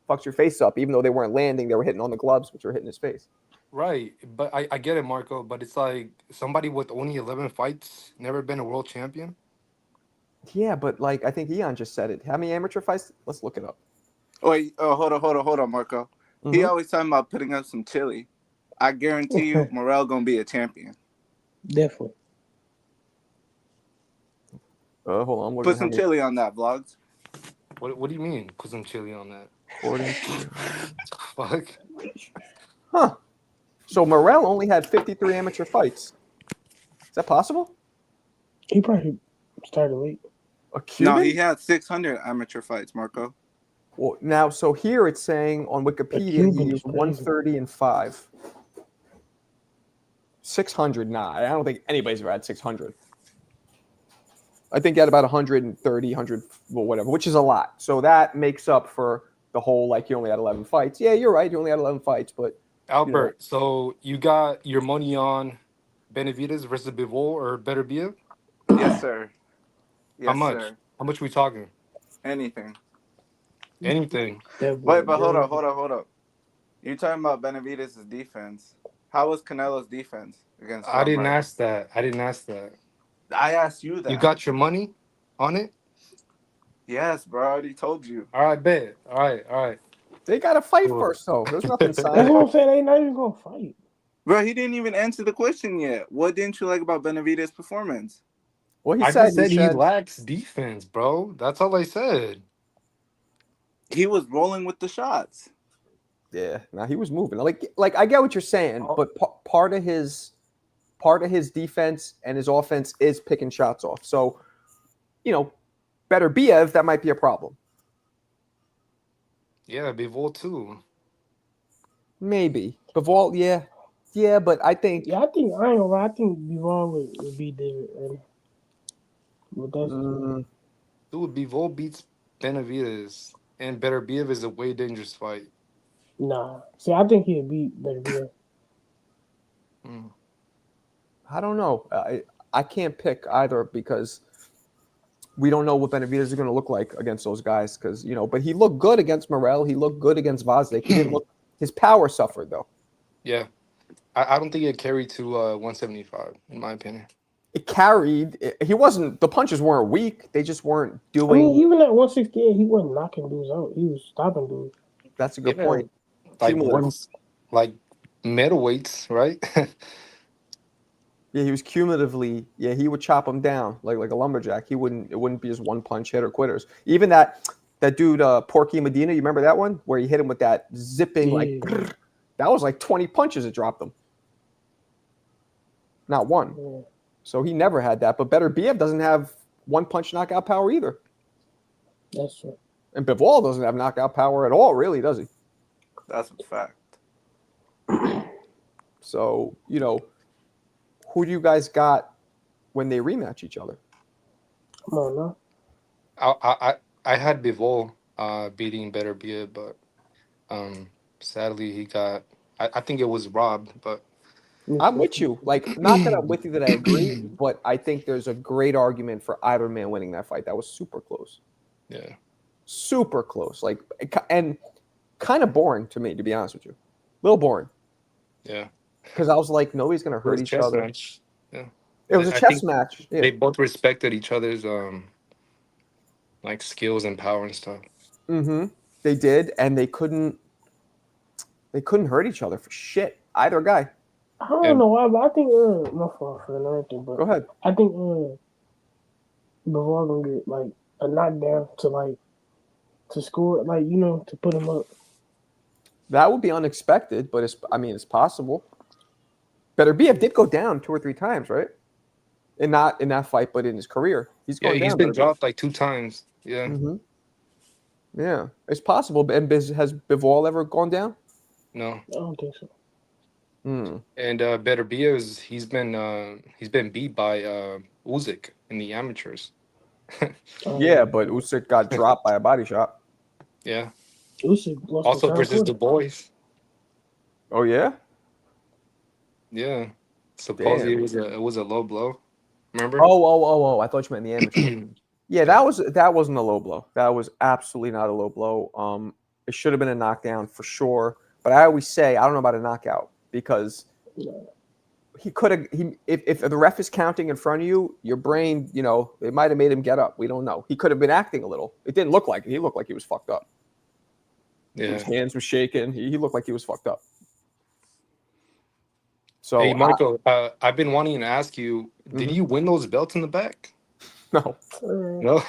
fucks your face up. Even though they weren't landing, they were hitting on the gloves, which were hitting his face. Right, but I get it, Marco. But it's like somebody with only 11 fights, never been a world champion. Yeah, but like I think Eon just said it. How many amateur fights? Let's look it up. Wait, hold on, Marco. Mm-hmm. He always talking about putting up some chili. I guarantee you, Morel gonna be a champion. Definitely. Hold on. Put some chili on that, Vlogs. What do you mean? Put some chili on that? Fuck. Huh. So Morel only had 53 amateur fights. Is that possible? He probably started late. No, he had 600 amateur fights, Marco. Well, now, so here it's saying on Wikipedia he used 130 and 5. 600, nah. I don't think anybody's ever had 600. I think he had about 130, 100, well, whatever, which is a lot. So that makes up for the whole, like, he only had 11 fights. Yeah, you're right. He only had 11 fights, but... Albert, so you got your money on Benavidez versus Bivol or Beterbiev? Yes, sir. Yes, How much? Sir. How much are we talking? Anything. Anything. Wait, but hold up. You're talking about Benavidez' defense. How was Canelo's defense against I didn't ask that. I asked you that. You got your money on it? Yes, bro. I already told you. All right, bet. All right. They got to fight first, though. There's nothing signed. That's what I'm saying. They not even going to fight. Bro, he didn't even answer the question yet. What didn't you like about Benavidez' performance? Well, I said he lacks defense, bro. That's all I said. He was rolling with the shots. Yeah, now he was moving. Like I get what you're saying, but part of his defense and his offense is picking shots off. So, Beterbiev, that might be a problem. Yeah, Bivol too. Maybe Bivol, yeah, but I think I ain't gonna lie. I think Bivol would beat David. Dude, Bivol beats Benavidez, and Beterbiev is a way dangerous fight. Nah, see, I think he'd beat Beterbiev. I don't know. I can't pick either because we don't know what Benavidez is going to look like against those guys because, but he looked good against Morel. He looked good against Vazek. He didn't look – his power suffered, though. Yeah. I don't think it carried to 175, in my opinion. It carried. He wasn't – the punches weren't weak. They just weren't doing – I mean, even at 168, he wasn't knocking dudes out. He was stopping dudes. That's a good point. Like middleweights, right? Yeah, he was cumulatively. Yeah, he would chop them down like a lumberjack. It wouldn't be just one punch hit or quitters. Even that dude Porky Medina, you remember that one where he hit him with that zipping that was like 20 punches it dropped him. Not one. Yeah. So he never had that. But Beterbiev doesn't have one punch knockout power either. That's true. And Bivol doesn't have knockout power at all, really, does he? That's a fact. So, who do you guys got when they rematch each other? Come on now. I had Bivol beating Beterbiev, but sadly he got. I think it was robbed, but I'm with you. Like, not that I'm with you that I agree, but I think there's a great argument for either man winning that fight. That was super close. Yeah, super close. Like, and kind of boring to me, to be honest with you. A little boring. Yeah. Because I was like, nobody's gonna hurt each other. Match. Yeah. It was a chess match. Yeah. They both respected each other's like skills and power and stuff. Mm-hmm. They did, and they couldn't hurt each other for shit. Either guy. I don't know why, but I think my fault for another thing, but go ahead. I think Bivol gonna get like a knockdown to score, to put him up. That would be unexpected, but it's possible. Beterbiev did go down 2 or 3 times, right? And not in that fight, but in his career, he's going down. He's been dropped like 2 times. Yeah. Mm-hmm. Yeah, it's possible. And has Bivol ever gone down? No, I don't think so. Mm. And Beterbiev, he's been beat by Usyk in the amateurs. Yeah, but Usyk got dropped by a body shot. Yeah. Usyk lost also versus Du Bois. Oh yeah. Yeah. Supposedly it was a low blow. Remember? Oh! I thought you meant the amateur. Yeah, that wasn't a low blow. That was absolutely not a low blow. It should have been a knockdown for sure. But I always say I don't know about a knockout because he could have. If the ref is counting in front of you, your brain, it might have made him get up. We don't know. He could have been acting a little. It didn't look like it. He looked like he was fucked up. Yeah. His hands were shaking. He looked like he was fucked up. So, hey, Michael, I've been wanting to ask you, did you win those belts in the back? No. No.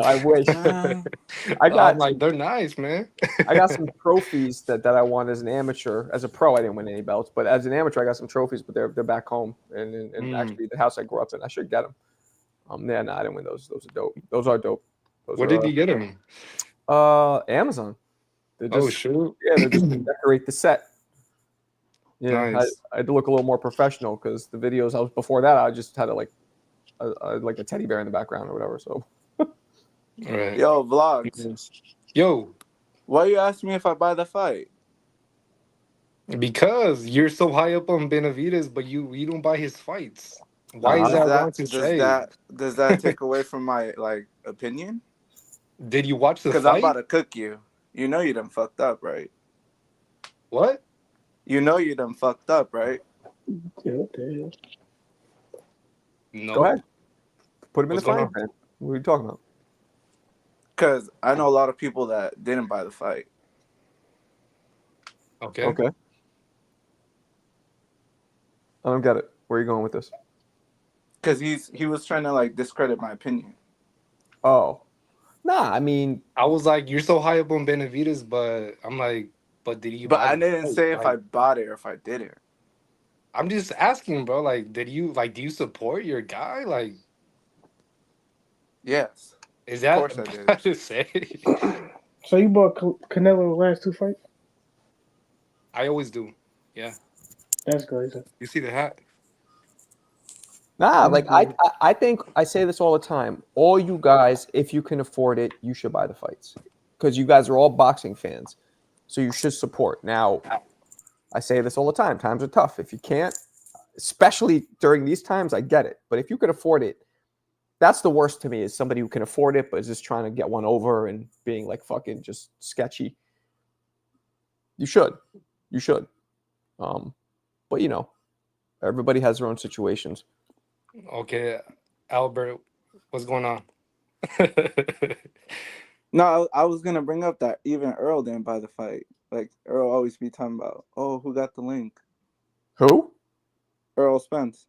I wish. I'm like, they're nice, man. I got some trophies that I won as an amateur. As a pro, I didn't win any belts, but as an amateur, I got some trophies, but they're back home and actually the house I grew up in. I should get them. I didn't win those. Those are dope. Those are dope. Where did you get them? Amazon. Shoot. Yeah, they're just to decorate the set. Yeah, nice. I had to look a little more professional because the videos before that I just had like a teddy bear in the background or whatever. So, right. Yo, vlogs. Yo, why you asking me if I buy the fight? Because you're so high up on Benavidez, but you don't buy his fights. Why is that wrong to say? Does that take away from my opinion? Did you watch the fight? Because I'm about to cook you. You know you done fucked up, right? What? You know you done fucked up, right? Okay. No. Go ahead. Put him in the frying pan. What are you talking about? Because I know a lot of people that didn't buy the fight. Okay. I don't get it. Where are you going with this? Because he was trying to discredit my opinion. Oh. Nah, I mean, I was like, you're so high up on Benavidez, but I'm like, but did you? But I didn't say if I bought it or if I didn't. I'm just asking, bro. Do you support your guy? Yes. Is that? Of course I did. To say? So you bought Canelo the last 2 fights? I always do. Yeah. That's crazy. You see the hat? Nah, I think I say this all the time. All you guys, if you can afford it, you should buy the fights because you guys are all boxing fans, so you should support. Now, I say this all the time. Times are tough. If you can't, especially during these times, I get it. But if you could afford it, That's the worst to me, is somebody who can afford it but is just trying to get one over and being like fucking just sketchy. You should. But you know, everybody has their own situations. Okay, Albert, what's going on? No, I was gonna bring up that even Earl didn't buy the fight. Like Earl always be talking about, oh, who got the link? Who? Earl Spence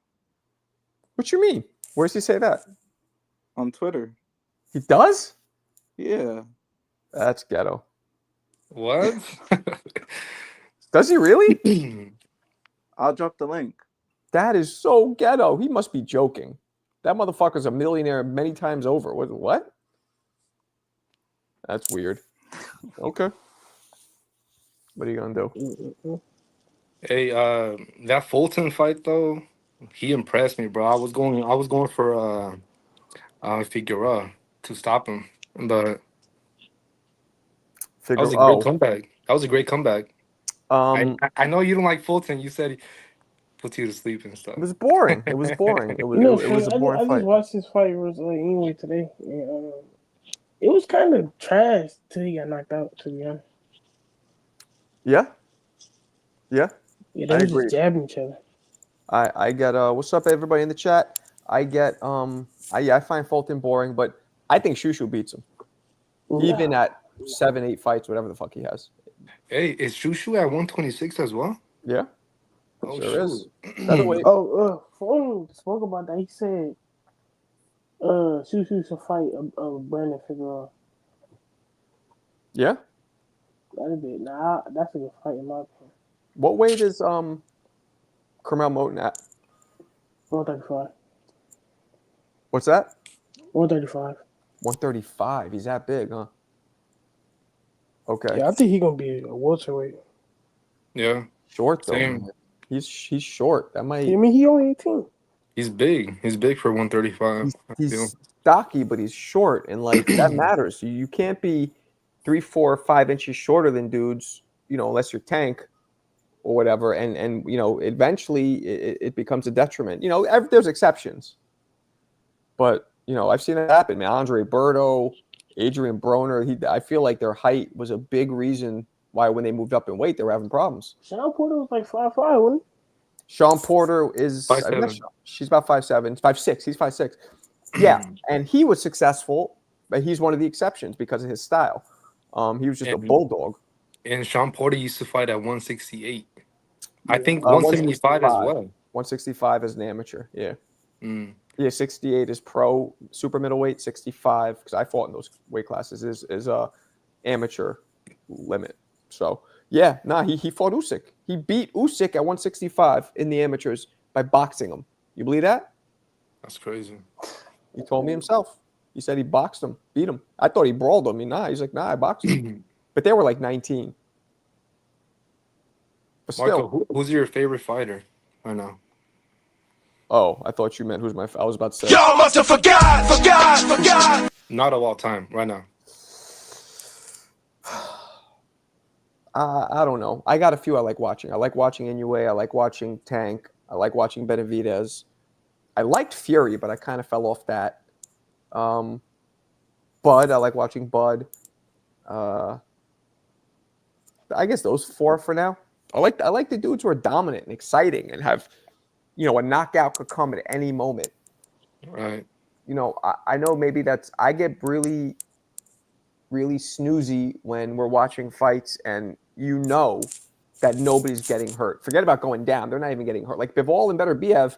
What you mean? Where's he say that? on Twitter. He does? Yeah. That's ghetto. What? Does he really? I'll drop the link. That is so ghetto. He must be joking. That motherfucker's a millionaire many times over. What? That's weird. Okay. What are you gonna do? Hey, that Fulton fight though, he impressed me, bro. I was going for Figueroa to stop him, but that was a great comeback. I know you don't like Fulton. You said he put you to sleep and stuff. It was boring. It was boring. It was a boring I fight. just watched this fight anyway today. And, it was kind of trash till he got knocked out, to be honest. Yeah. Yeah, they were just jabbing each other. I get what's up everybody in the chat? I get I find Fulton boring, but I think Shushu beats him. Even at 7-8 fights, whatever the fuck he has. Hey, is Shushu at 126 as well? Yeah. Oh, sure is. Fulton spoke about that. He said Shushu should fight Brandon Figueroa. Yeah? That's a good fight in my opinion. What weight is Carmel Moten at? 135. What's that? 135. 135. He's that big, huh? Okay. Yeah, I think he's gonna be a welterweight. Yeah. Short though. Same. He's short. That might. I mean, he only 18. He's big. He's big for 135. He's stocky, but he's short, and like that matters. You can't be 3, 4, 5 inches shorter than dudes, you know, unless you're Tank or whatever. And you know, eventually it becomes a detriment. You know, there's exceptions, but you know, I've seen it happen. Man, Andre Berto, Adrian Broner. I feel like their height was a big reason why when they moved up in weight they were having problems. Sean Porter was like 5'5", wasn't he? Sean Porter is 5'7". She's about 5'7", 5'6". He's 5'6". Yeah, and he was successful, but he's one of the exceptions because of his style. He was just a bulldog. And Sean Porter used to fight at 168. I think 175 as well. 165 as an amateur. Yeah. Mm. Yeah, 68 is pro, super middleweight. 65, because I fought in those weight classes, is a amateur limit. So yeah, he fought Usyk. He beat Usyk at 165 in the amateurs by boxing him. You believe that? That's crazy. He told me himself. He said he boxed him, beat him. I thought he brawled him. He's like, I boxed him. But they were like 19. But still. Marco, who's your favorite fighter right now? Oh, I thought you meant who's my. I was about to say. Y'all must have forgot. Not of all time, right now. I don't know. I got a few I like watching. I like watching Inoue. I like watching Tank. I like watching Benavidez. I liked Fury, but I kind of fell off that. Bud. I like watching Bud. I guess those 4 for now. I like the dudes who are dominant and exciting and have, you know, a knockout could come at any moment. Right. You know, I know maybe I get really, really snoozy when we're watching fights and you know that nobody's getting hurt. Forget about going down. They're not even getting hurt. Like Bivol and Beterbiev.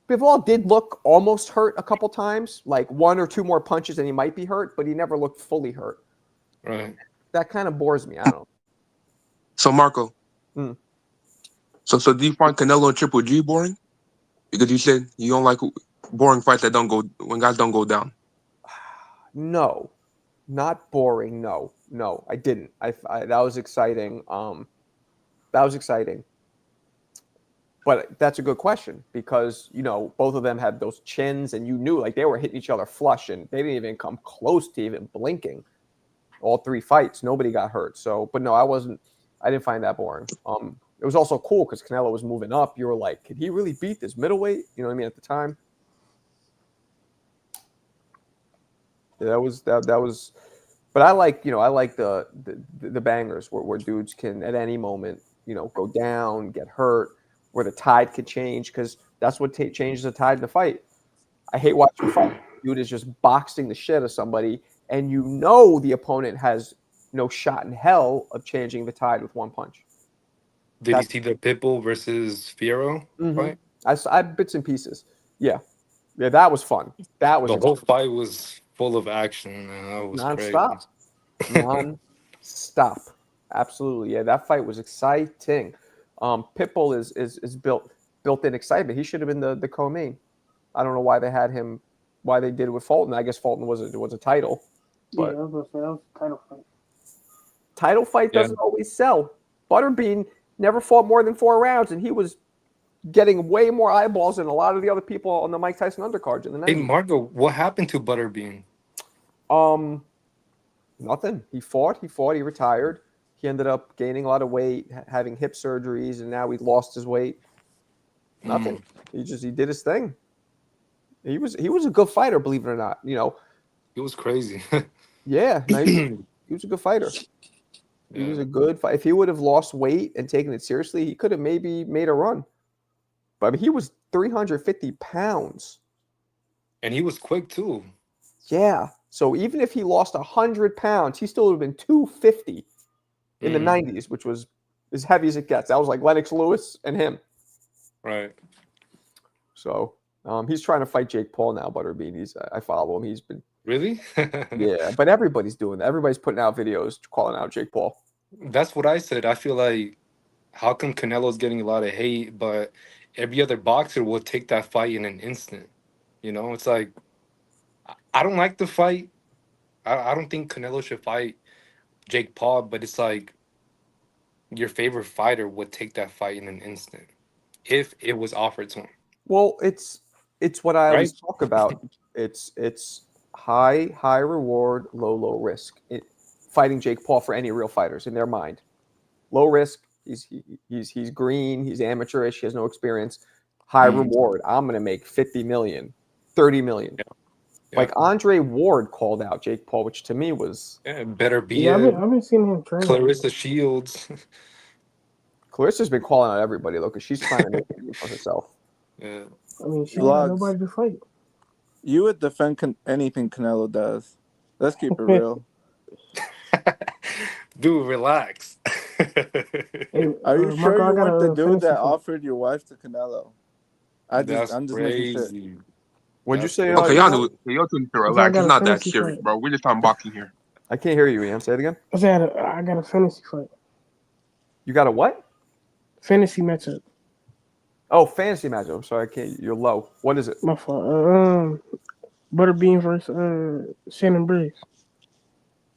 Bivol did look almost hurt a couple times, like 1 or 2 more punches and he might be hurt, but he never looked fully hurt. Right. That kind of bores me. I don't know. So Marco, so do you find Canelo and Triple G boring? Because you said you don't like boring fights that don't go when guys don't go down. No, not boring. No, I didn't. That was exciting. But that's a good question because, you know, both of them had those chins and you knew like they were hitting each other flush and they didn't even come close to even blinking. All 3 fights, nobody got hurt. So, but no, I didn't find that boring. It was also cool because Canelo was moving up. You were like, could he really beat this middleweight? You know what I mean? At the time. That was. But I like the bangers where dudes can at any moment go down, get hurt, where the tide could change because that's what changes the tide in the fight. I hate watching fight. Dude is just boxing the shit of somebody, and the opponent has no shot in hell of changing the tide with one punch. Did you see the Pitbull versus Fierro fight? I bits and pieces. Yeah, that was fun. That was The whole fight was full of action, man. That was nonstop, non-stop. Absolutely, yeah. That fight was exciting. Pitbull is built-in excitement. He should have been the co-main. I don't know why they had him. Why they did it with Fulton. I guess Fulton was a title. But yeah, I was gonna say that was a title fight. Title fight doesn't always sell. Butterbean never fought more than 4 rounds, and he was getting way more eyeballs than a lot of the other people on the Mike Tyson undercards in the 90s. Hey, Marco, what happened to Butterbean? Nothing. He fought. He retired. He ended up gaining a lot of weight, having hip surgeries, and now he lost his weight. Nothing. He did his thing. He was a good fighter, believe it or not. It was crazy. Yeah, he was a good fighter. He was a good fighter. If he would have lost weight and taken it seriously, he could have maybe made a run. But I mean, he was 350 pounds. And he was quick, too. Yeah. So even if he lost 100 pounds, he still would have been 250 in the 90s, which was as heavy as it gets. That was like Lennox Lewis and him. Right. So he's trying to fight Jake Paul now, Butterbean. I follow him. He's been... Really? Yeah, but everybody's doing that. Everybody's putting out videos calling out Jake Paul. That's what I said. I feel like, how come Canelo's getting a lot of hate, but every other boxer will take that fight in an instant? It's like, I don't like the fight. I don't think Canelo should fight Jake Paul, but it's like your favorite fighter would take that fight in an instant if it was offered to him. Well, it's what I always talk about. It's high reward, low risk. Fighting Jake Paul for any real fighters in their mind. Low risk. He's green. He's amateurish. He has no experience. High reward. I'm gonna make 50 million, 30 million. Yeah. Like Andre Ward called out Jake Paul, which to me was better be. Yeah, I've been seeing him train. Clarissa Shields. Clarissa's been calling out everybody though, because she's trying to make it for herself. Yeah. I mean, she got nobody to fight. You would defend anything Canelo does. Let's keep it real. Dude, relax. Hey, are you sure you weren't the dude that offered your wife to Canelo? I'm just making shit. What'd you say? Okay, y'all two need to relax. It's not that serious, bro. We're just talking boxing here. I can't hear you, Ian. Say it again. I said I got a fantasy fight. You got a what? Fantasy matchup. Oh, fantasy matchup. I'm sorry, I can't. You're low. What is it? My fault. Butterbean versus Shannon Briggs.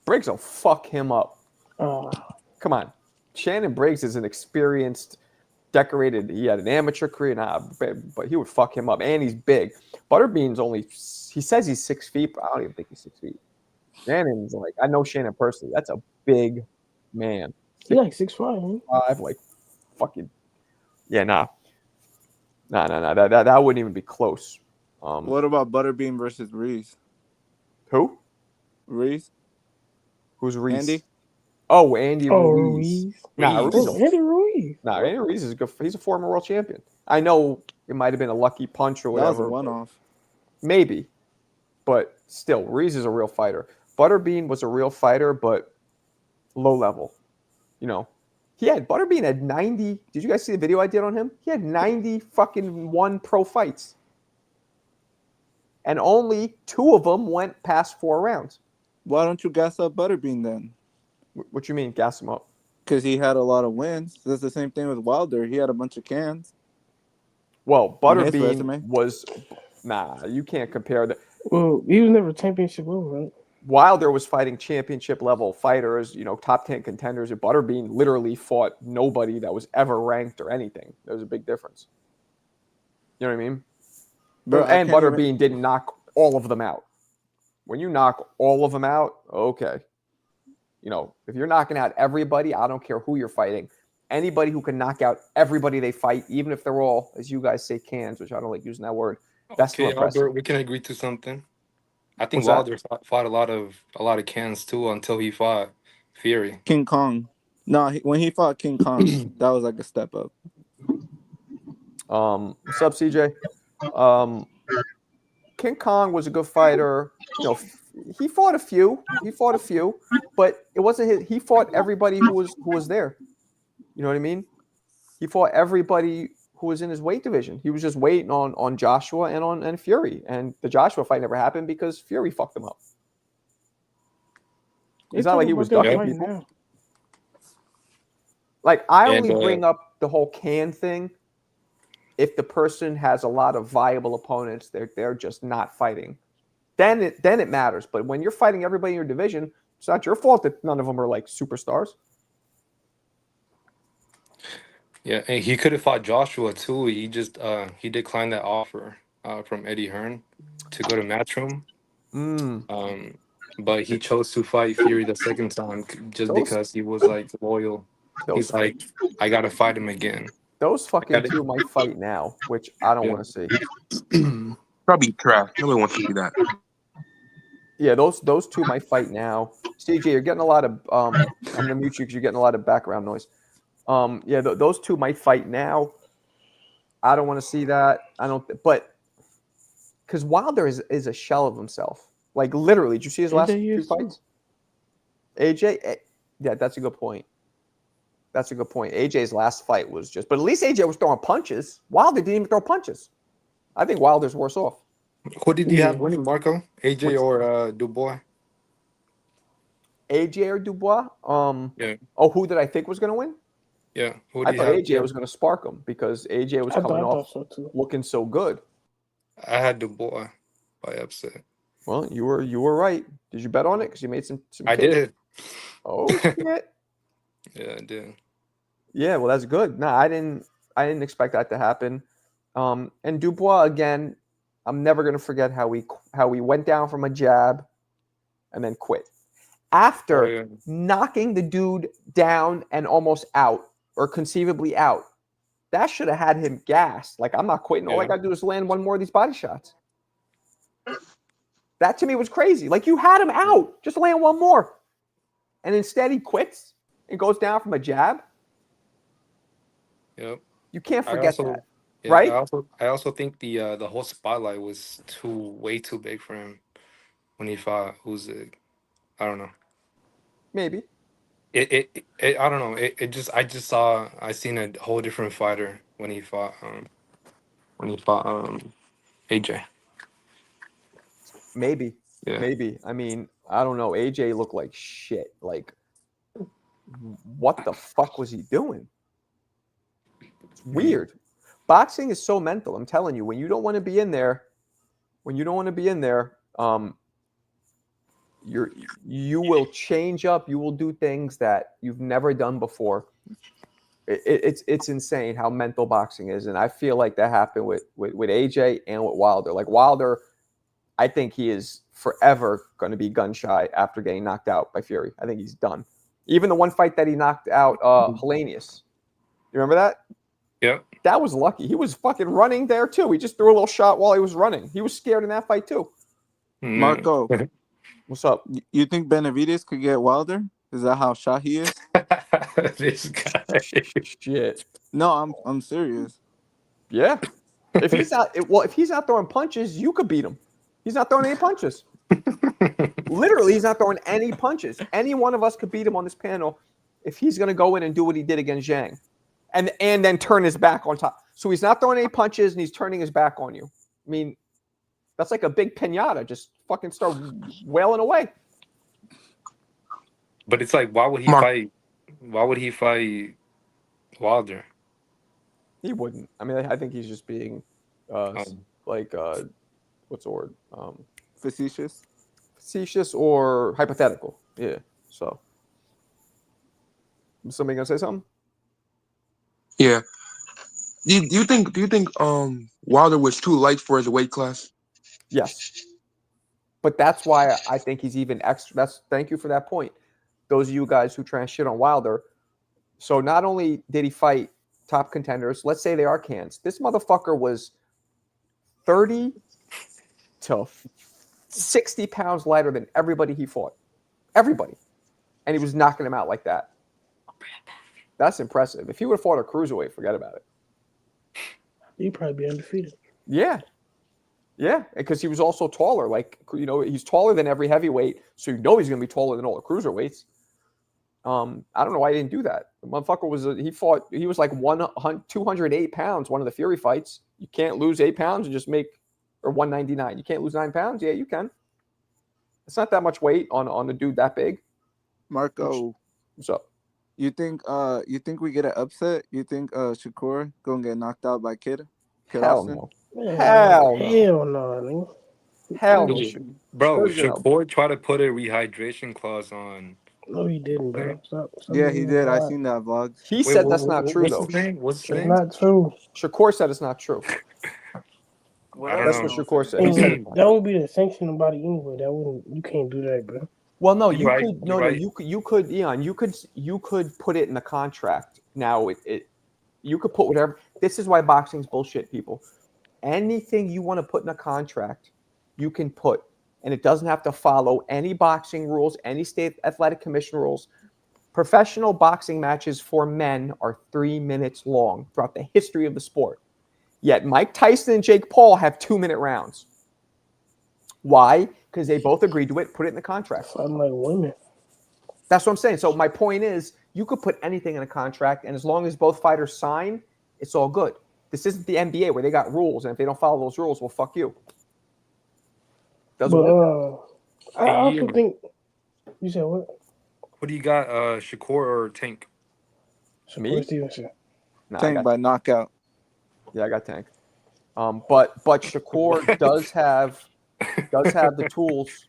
Briggs will fuck him up. Come on. Shannon Briggs is an experienced, decorated. He had an amateur career, but he would fuck him up. And he's big. Butterbean's he says he's 6 feet, but I don't even think he's 6 feet. Shannon's I know Shannon personally. That's a big man. He's like 6'5", huh? 5, fucking. Yeah, nah. That wouldn't even be close. What about Butterbean versus Reese? Who? Reese. Who's Reese? Andy. Oh, Andy Ruiz. Ruiz. Nah, Andy Ruiz. Nah, Andy Ruiz is good. He's a former world champion. I know it might have been a lucky punch or whatever. That was a one-off. Maybe, but still, Ruiz is a real fighter. Butterbean was a real fighter, but low level. Butterbean had 90. Did you guys see the video I did on him? He had 90 fucking 1 pro fights. And only 2 of them went past 4 rounds. Why don't you gas up Butterbean then? What you mean, gas him up? Because he had a lot of wins. That's the same thing with Wilder. He had a bunch of cans. Well, Butterbean was... Nah, you can't compare that. Well, he was never championship level, right? Wilder was fighting championship level fighters, top 10 contenders. And Butterbean literally fought nobody that was ever ranked or anything. There was a big difference. You know what I mean? And Butterbean didn't knock all of them out. When you knock all of them out, okay. If you're knocking out everybody, I don't care who you're fighting. Anybody who can knock out everybody they fight, even if they're all, as you guys say, cans, which I don't like using that word. That's okay, Albert, we can agree to something. I think What's that? Wilder fought a lot of cans too until he fought Fury. King Kong. No, when he fought King Kong, that was like a step up. What's up, CJ? King Kong was a good fighter. You know, he fought a few. But it wasn't his. He fought everybody who was there. You know what I mean? He fought everybody who was in his weight division. He was just waiting on Joshua and Fury. And the Joshua fight never happened because Fury fucked him up. It's not like he was ducking people. Now. Like, I only bring up the whole can thing if the person has a lot of viable opponents. They're just not fighting. Then it matters. But when you're fighting everybody in your division, it's not your fault that none of them are like superstars. Yeah, and he could have fought Joshua too. He just he declined that offer from Eddie Hearn to go to Matchroom. But he chose to fight Fury the second time just because he was like loyal. He's like, I gotta fight him again. Those fucking two might fight now, which I don't want to see. Probably trash. Nobody wants to see that. Yeah, those two might fight now. CJ, you're getting a lot of I'm gonna mute you because you're getting a lot of background noise. Yeah, those two might fight now. I don't want to see that. But because Wilder is a shell of himself. Like, literally, did you see his last two fights? AJ, yeah, that's a good point. AJ's last fight was just, but at least AJ was throwing punches. Wilder didn't even throw punches. I think Wilder's worse off. Who did you have winning, Marco? AJ or Dubois? AJ or Dubois? Yeah. Oh, who did I think was going to win? Yeah. I thought AJ was going to spark him because AJ was coming off looking so good. I had Dubois by upset. Well, you were right. Did you bet on it? Because you made some I did. Oh shit. Yeah, I did. Yeah, well, that's good. No, I didn't expect that to happen. And Dubois, again, I'm never gonna forget how we went down from a jab and then quit. After knocking the dude down and almost out, or conceivably out. That should have had him gassed. Like, I'm not quitting. All I gotta do is land one more of these body shots. That to me was crazy. Like, you had him out. Just land one more. And instead he quits and goes down from a jab. Yep. You can't forget that. Yeah, right? I also think the whole spotlight was way too big for him when he fought Usyk. I don't know. Maybe. I don't know. I seen a whole different fighter when he fought AJ. Maybe. Yeah. Maybe. I mean, I don't know. AJ looked like shit. Like, what the fuck was he doing? It's weird. Boxing is so mental. I'm telling you, when you don't want to be in there, you will change up. You will do things that you've never done before. It's insane how mental boxing is, and I feel like that happened with AJ and with Wilder. Like, Wilder, I think he is forever going to be gun shy after getting knocked out by Fury. I think he's done. Even the one fight that he knocked out Helenius. You remember that? Yeah. That was lucky. He was fucking running there too. He just threw a little shot while he was running. He was scared in that fight too. Marco, what's up? You think Benavidez could get Wilder? Is that how shy he is? This guy. Shit. No, I'm serious. Yeah. If he's not throwing punches, you could beat him. He's not throwing any punches. Literally, he's not throwing any punches. Any one of us could beat him on this panel if he's going to go in and do what he did against Zhang. And then turn his back on top. So he's not throwing any punches and he's turning his back on you. I mean, that's like a big piñata. Just fucking start wailing away. But it's like, why would he fight? Why would he fight Wilder? He wouldn't. I mean, I think he's just being what's the word? Facetious? Facetious or hypothetical. Yeah. So, somebody gonna say something? Yeah. Do you think Wilder was too light for his weight class? Yes. But that's why I think he's even extra. Thank you for that point. Those of you guys who try and shit on Wilder. So not only did he fight top contenders, let's say they are cans. This motherfucker was 30 to 60 pounds lighter than everybody he fought. Everybody. And he was knocking him out like that. That's impressive. If he would have fought a cruiserweight, forget about it. He'd probably be undefeated. Yeah. Yeah, because he was also taller. Like, you know, he's taller than every heavyweight, so you know he's going to be taller than all the cruiserweights. I don't know why he didn't do that. The motherfucker was he was like 208 pounds, one of the Fury fights. You can't lose 8 pounds and just make, or 199. You can't lose 9 pounds? Yeah, you can. It's not that much weight on a dude that big. Marco, what's up? You think we get an upset? You think Shakur gonna get knocked out by Kid Hell Austin? no. Hell no, man. Hell no. Bro, Shakur tried to put a rehydration clause on. No, he didn't, bro. Stop Yeah, he did. I seen that vlog. He said that's not true, though. What's his name? What's his It's name? not true. Shakur said it's not true. That's what Shakur said. He said that would be the sanctioning body anyway. You can't do that, bro. Well, no, you could, Eon, you could put it in the contract. Now you could put whatever. This is why boxing's bullshit, people. Anything you want to put in a contract, you can put, and it doesn't have to follow any boxing rules, any state athletic commission rules. Professional boxing matches for men are 3 minutes long throughout the history of the sport. Yet Mike Tyson and Jake Paul have 2-minute rounds. Why? Because they both agreed to it, put it in the contract. Unlike women. That's what I'm saying. So my point is, you could put anything in a contract, and as long as both fighters sign, it's all good. This isn't the NBA where they got rules, and if they don't follow those rules, well, fuck you. Doesn't work. I also think you said what? What do you got, Shakur or Tank? Me? Nah, Tank by knockout. Yeah, I got Tank. But Shakur does have the tools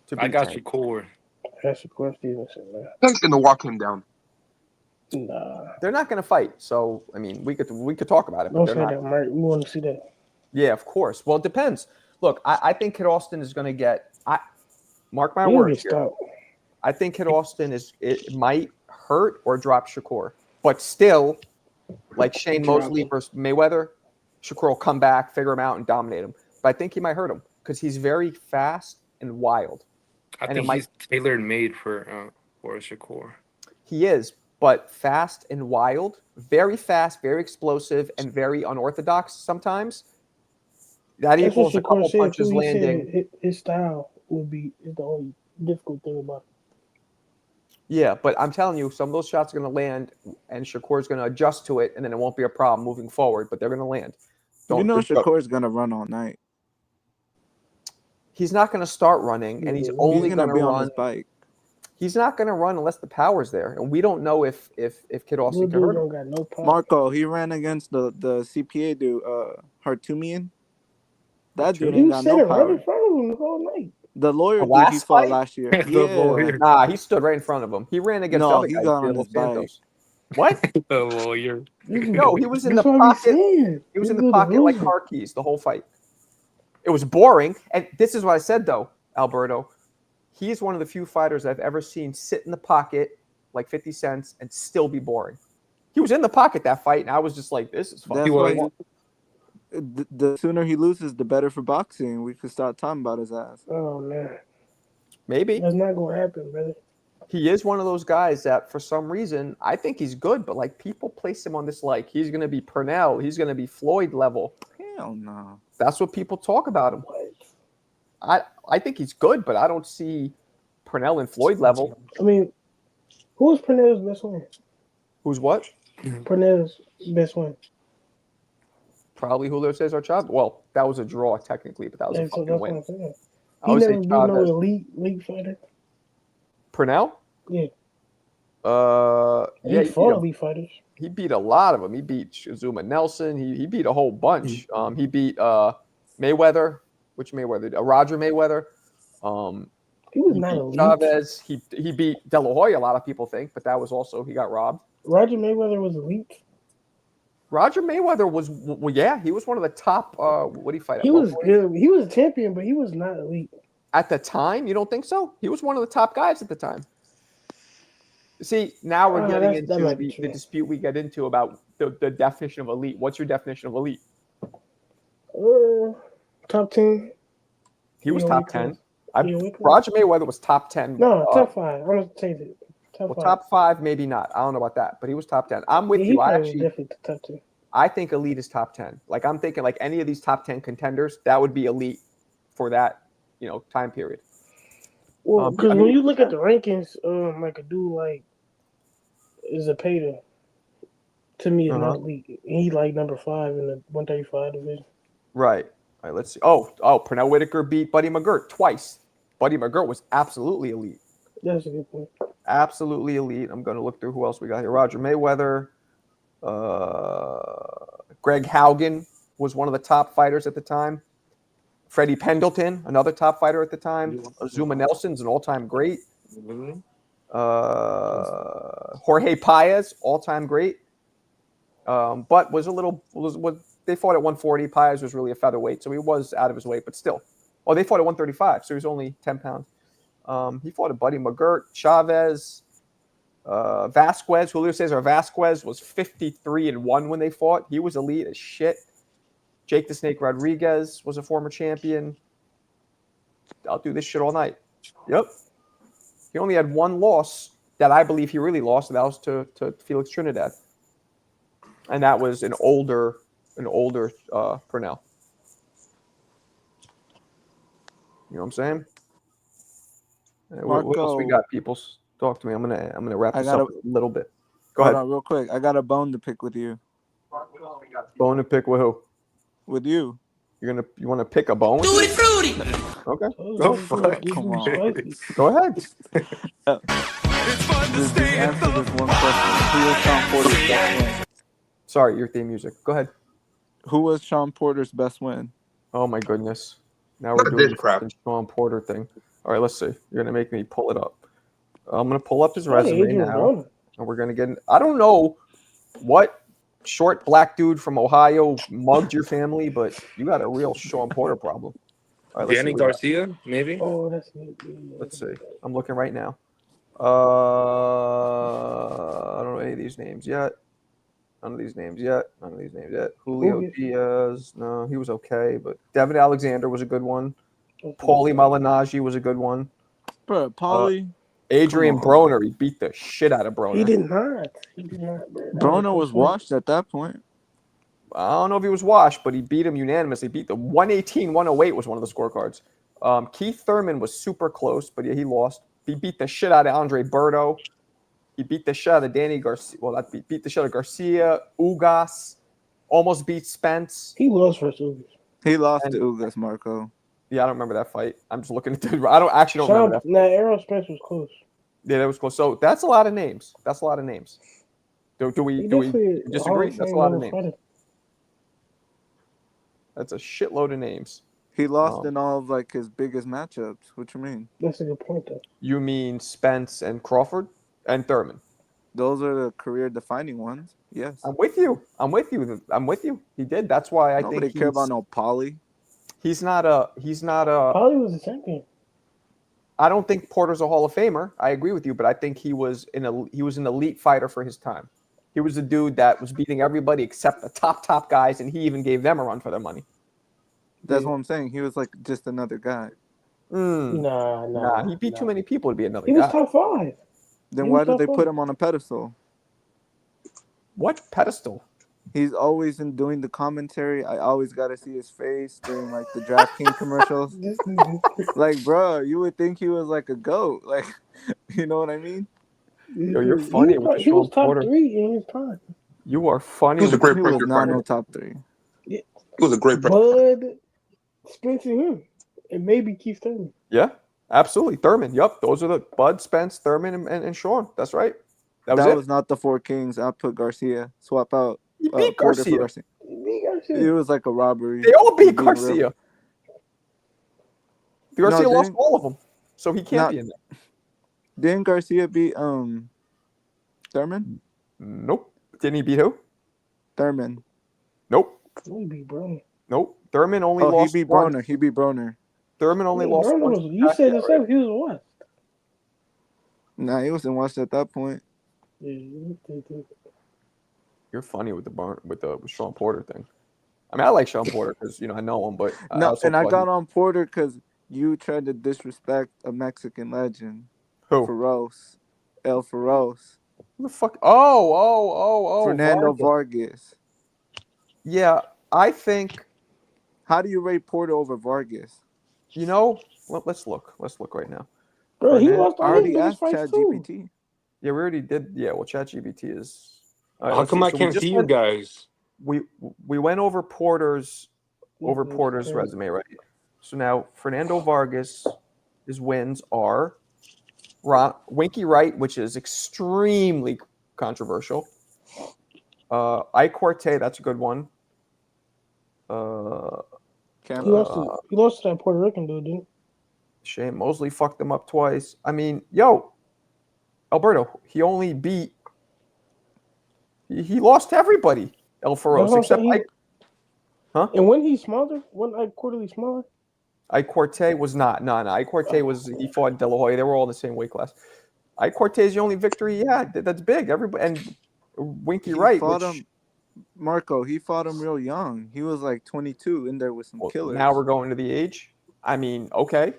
to beat I got Tank. Shakur. That's Shakur Stevenson, man. Tank's gonna walk him down. Nah. They're not going to fight. So I mean, we could talk about it. Don't but say that, Mark. We want to see that. Yeah, of course. Well, it depends. Look, I think Kid Austin is going to get. Mark my words here. I think Kid Austin it might hurt or drop Shakur, but still, like Shane Mosley versus Mayweather, Shakur will come back, figure him out, and dominate him. But I think he might hurt him because he's very fast and wild. I think he's tailor made for Shakur. He is, but fast and wild, very fast, very explosive, and very unorthodox sometimes. That equals a couple punches landing. His style is the only difficult thing about it. Yeah, but I'm telling you, some of those shots are going to land, and Shakur's going to adjust to it, and then it won't be a problem moving forward. But they're going to land. Shakur's going to run all night. He's not going to start running, and he's only going to be run on his bike. He's not going to run unless the power's there, and we don't know if Kid Austin can hurt him. Got no power. Marco, he ran against the CPA dude, Hartumian. That dude he ain't was got no power. Right in front of him the whole night. The lawyer dude he fought last year. Lawyer. Nah, he stood right in front of him. He ran against the other he guy, got on his bike. What? The lawyer. No, he was in the pocket. He was in the pocket like car keys the whole fight. It was boring. And this is what I said, though, Alberto. He's one of the few fighters I've ever seen sit in the pocket like 50 cents and still be boring. He was in the pocket that fight, and I was just like, this is fun. The sooner he loses, the better for boxing. We could start talking about his ass. Oh, man. Maybe. That's not going to happen, brother. He is one of those guys that, for some reason, I think he's good, but like people place him on this like he's going to be Purnell, he's going to be Floyd level. Hell no. That's what people talk about him. I think he's good, but I don't see Purnell and Floyd level. I mean, who's Purnell's best win? Who's what? Purnell's best win. Probably Julio Cesar Chavez. Well, that was a draw technically, but that was a fucking win. He never beat no elite fighter. Purnell? Yeah. He fought elite fighters. He beat a lot of them. He beat Zuma Nelson. He beat a whole bunch. He beat Mayweather. Which Mayweather? Roger Mayweather. He was not elite. Chavez. He beat De La Hoya. A lot of people think, but that was also he got robbed. Roger Mayweather was elite. Roger Mayweather was he was one of the top. What did he fight? He was good. He was a champion, but he was not elite at the time. You don't think so? He was one of the top guys at the time. See, now we're getting into the dispute we get into about the definition of elite. What's your definition of elite? Top 10. He was Yeah, top weight 10. class. Yeah, weight class. Roger Mayweather was top 10. No, top 5. I'm gonna change it. Well, top 5, maybe not. I don't know about that, but he was top 10. I'm with Yeah, you. he I probably was actually, definitely top 2. I think elite is top 10. Like I'm thinking, like any of these top 10 contenders, that would be elite for that, time period. Well, because when you look at the rankings, like a dude like Zepeda, to me is not elite. He's like number 5 in the 135 division. Right. All right. Let's see. Oh, Pernell Whitaker beat Buddy McGirt twice. Buddy McGirt was absolutely elite. That's a good point. Absolutely elite. I'm going to look through who else we got here. Roger Mayweather. Greg Haugen was one of the top fighters at the time. Freddie Pendleton, another top fighter at the time. Azuma Nelson's an all-time great. Jorge Paez, all-time great. But was they fought at 140. Paez was really a featherweight, so he was out of his weight, but still. Oh, they fought at 135, so he was only 10 pounds. He fought a Buddy McGirt, Chavez, Vasquez. Julio Cesar Vasquez was 53-1 when they fought. He was elite as shit. Jake the Snake Rodriguez was a former champion. I'll do this shit all night. Yep. He only had one loss that I believe he really lost, and that was to Felix Trinidad. And that was an older Purnell. You know what I'm saying? What else we got, people? Talk to me. I'm gonna wrap this up a little bit. Go ahead. Hold on, real quick. I got a bone to pick with you. Bone to pick with who? With you. You want to pick a bone? Tutti frutti. Okay. Go for it. Come on. Go ahead. It's fun to Just stay answer this one question. Who was Sean Porter's best win? Sorry, your theme music. Go ahead. Who was Sean Porter's best win? Oh my goodness. Now we're doing the Sean Porter thing. All right, let's see. You're gonna make me pull it up. I'm gonna pull up his resume now, and we're gonna get. I don't know what short black dude from Ohio mugged your family, but you got a real Sean Porter problem. All right, Danny Garcia, maybe. Oh, that's me. Let's see. I'm looking right now. I don't know any of these names yet. None of these names yet. Julio Diaz, no, he was okay, but Devin Alexander was a good one. Paulie Malignaggi was a good one. Bro, Paulie. Adrian Broner, he beat the shit out of Broner. He did not. Broner was washed at that point. I don't know if he was washed, but he beat him unanimously. He beat the 118-108 was one of the scorecards. Keith Thurman was super close, but yeah, he lost. He beat the shit out of Andre Berto. He beat the shit out of Danny Garcia. Well, that beat the shit out of Garcia. Ugas almost beat Spence. He lost versus Ugas. He lost to Ugas, Marco. Yeah, I don't remember that fight. I'm just looking at the. I don't remember that. Nah, Errol Spence was close. Yeah, that was close. So that's a lot of names. Do we disagree? That's a lot of names. That's a shitload of names. He lost in all of like his biggest matchups. What you mean? That's a good point, though. You mean Spence and Crawford and Thurman? Those are the career-defining ones. Yes. I'm with you. He did. That's why Nobody care about no Paulie. He's not a. Paulie was a champion. I don't think Porter's a Hall of Famer. I agree with you, but I think he was an elite fighter for his time. He was a dude that was beating everybody except the top guys, and he even gave them a run for their money. That's what I'm saying. He was like just another guy. Nah. He beat too many people to be another guy. He was top 5. Then why did they put him on a pedestal? What pedestal? He's always in doing the commentary. I always got to see his face during like the DraftKings commercials. Like, bro, you would think he was like a goat. Like, you know what I mean? Yo, you're funny with He was top 3 in his time. You are funny. He was a great He was not no top 3. Yeah. He was a great Bud, Spence, and him, and maybe Keith Thurman. Yeah, absolutely. Thurman. Yep, those are the Bud, Spence, Thurman, and Sean. That's right. That was not the 4 kings. I put Garcia. Swap out. He beat Garcia. It was like a robbery. They all beat Garcia. Garcia lost all of them, so he can't be in there. Didn't Garcia beat Thurman? Nope. Didn't he beat who? Thurman. Nope. He beat Broner. Nope. Thurman only lost. He beat Broner. He beat Broner. Thurman only lost one. You said the same. He was washed. Nah, he wasn't washed at that point. You're funny with the Sean Porter thing. I mean, I like Sean Porter because I know him, but I got on Porter because You tried to disrespect a Mexican legend. Who? Feroz. El Feroz. Who the fuck? Oh, Fernando Vargas. Yeah, I think. How do you rate Porter over Vargas? You know, let's look. Let's look right now. Bro, he lost I all his already biggest asked fights too. ChatGPT. Yeah, we already did. Yeah, well, ChatGPT is. All right, How let's come see. I So we can't just see you went, guys? we went over Porter's resume, right? So now Fernando Vargas, his wins are Winky Wright, which is extremely controversial. Ike Corte, that's a good one. He lost to that Puerto Rican dude, didn't he? Shane Mosley fucked him up twice. I mean, yo, Alberto, he only beat. He lost to everybody, El Feroz, except Ike. Huh? And when he's smaller, when Ike Quarterly smaller? Ike Corte was not. No. Ike Corte he fought De La Hoya. They were all in the same weight class. Ike Corte is the only victory he had. That's big. Everybody and Winky Wright. Marco, he fought him real young. He was like 22 in there with some killers. Now we're going to the age. I mean, okay,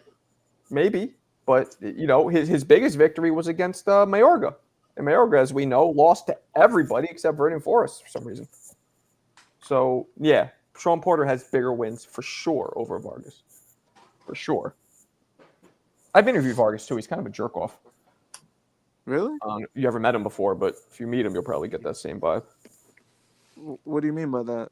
maybe, but you know, his biggest victory was against Mayorga, and Mayorga, as we know, lost to everybody except Vernon Forrest for some reason. So yeah, Sean Porter has bigger wins for sure over Vargas, for sure. I've interviewed Vargas too. He's kind of a jerk off. Really? You ever met him before? But if you meet him, you'll probably get that same vibe. What do you mean by that?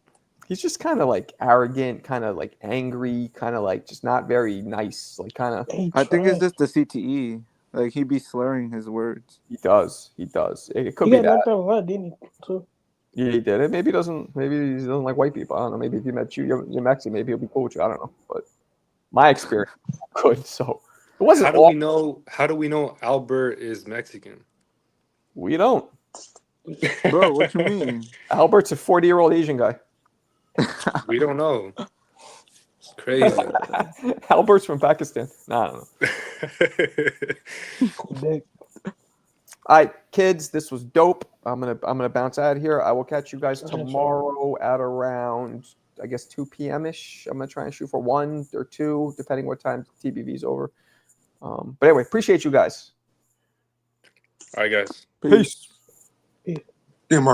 He's just kind of like arrogant, kind of like angry, kind of like just not very nice. Like kind of. I think it's just the CTE. Like he be slurring his words. He does. It could he be got that. knocked out a lot, didn't he? So. Yeah, he did it. Maybe he doesn't like white people. I don't know. Maybe if he met you, you're Mexican. Maybe he'll be cool with you. I don't know. But my experience was good. So it wasn't. How do we know Albert is Mexican? We don't. Bro, what you mean? Albert's a 40-year-old Asian guy. We don't know. It's crazy. Albert's from Pakistan. No, I don't know. All right, kids, this was dope. I'm gonna bounce out of here. I will catch you guys tomorrow at around, I guess, 2 p.m. ish. I'm gonna try and shoot for 1 or 2, depending what time TBV's over. But anyway, appreciate you guys. All right, guys. Peace. Yeah, Mark.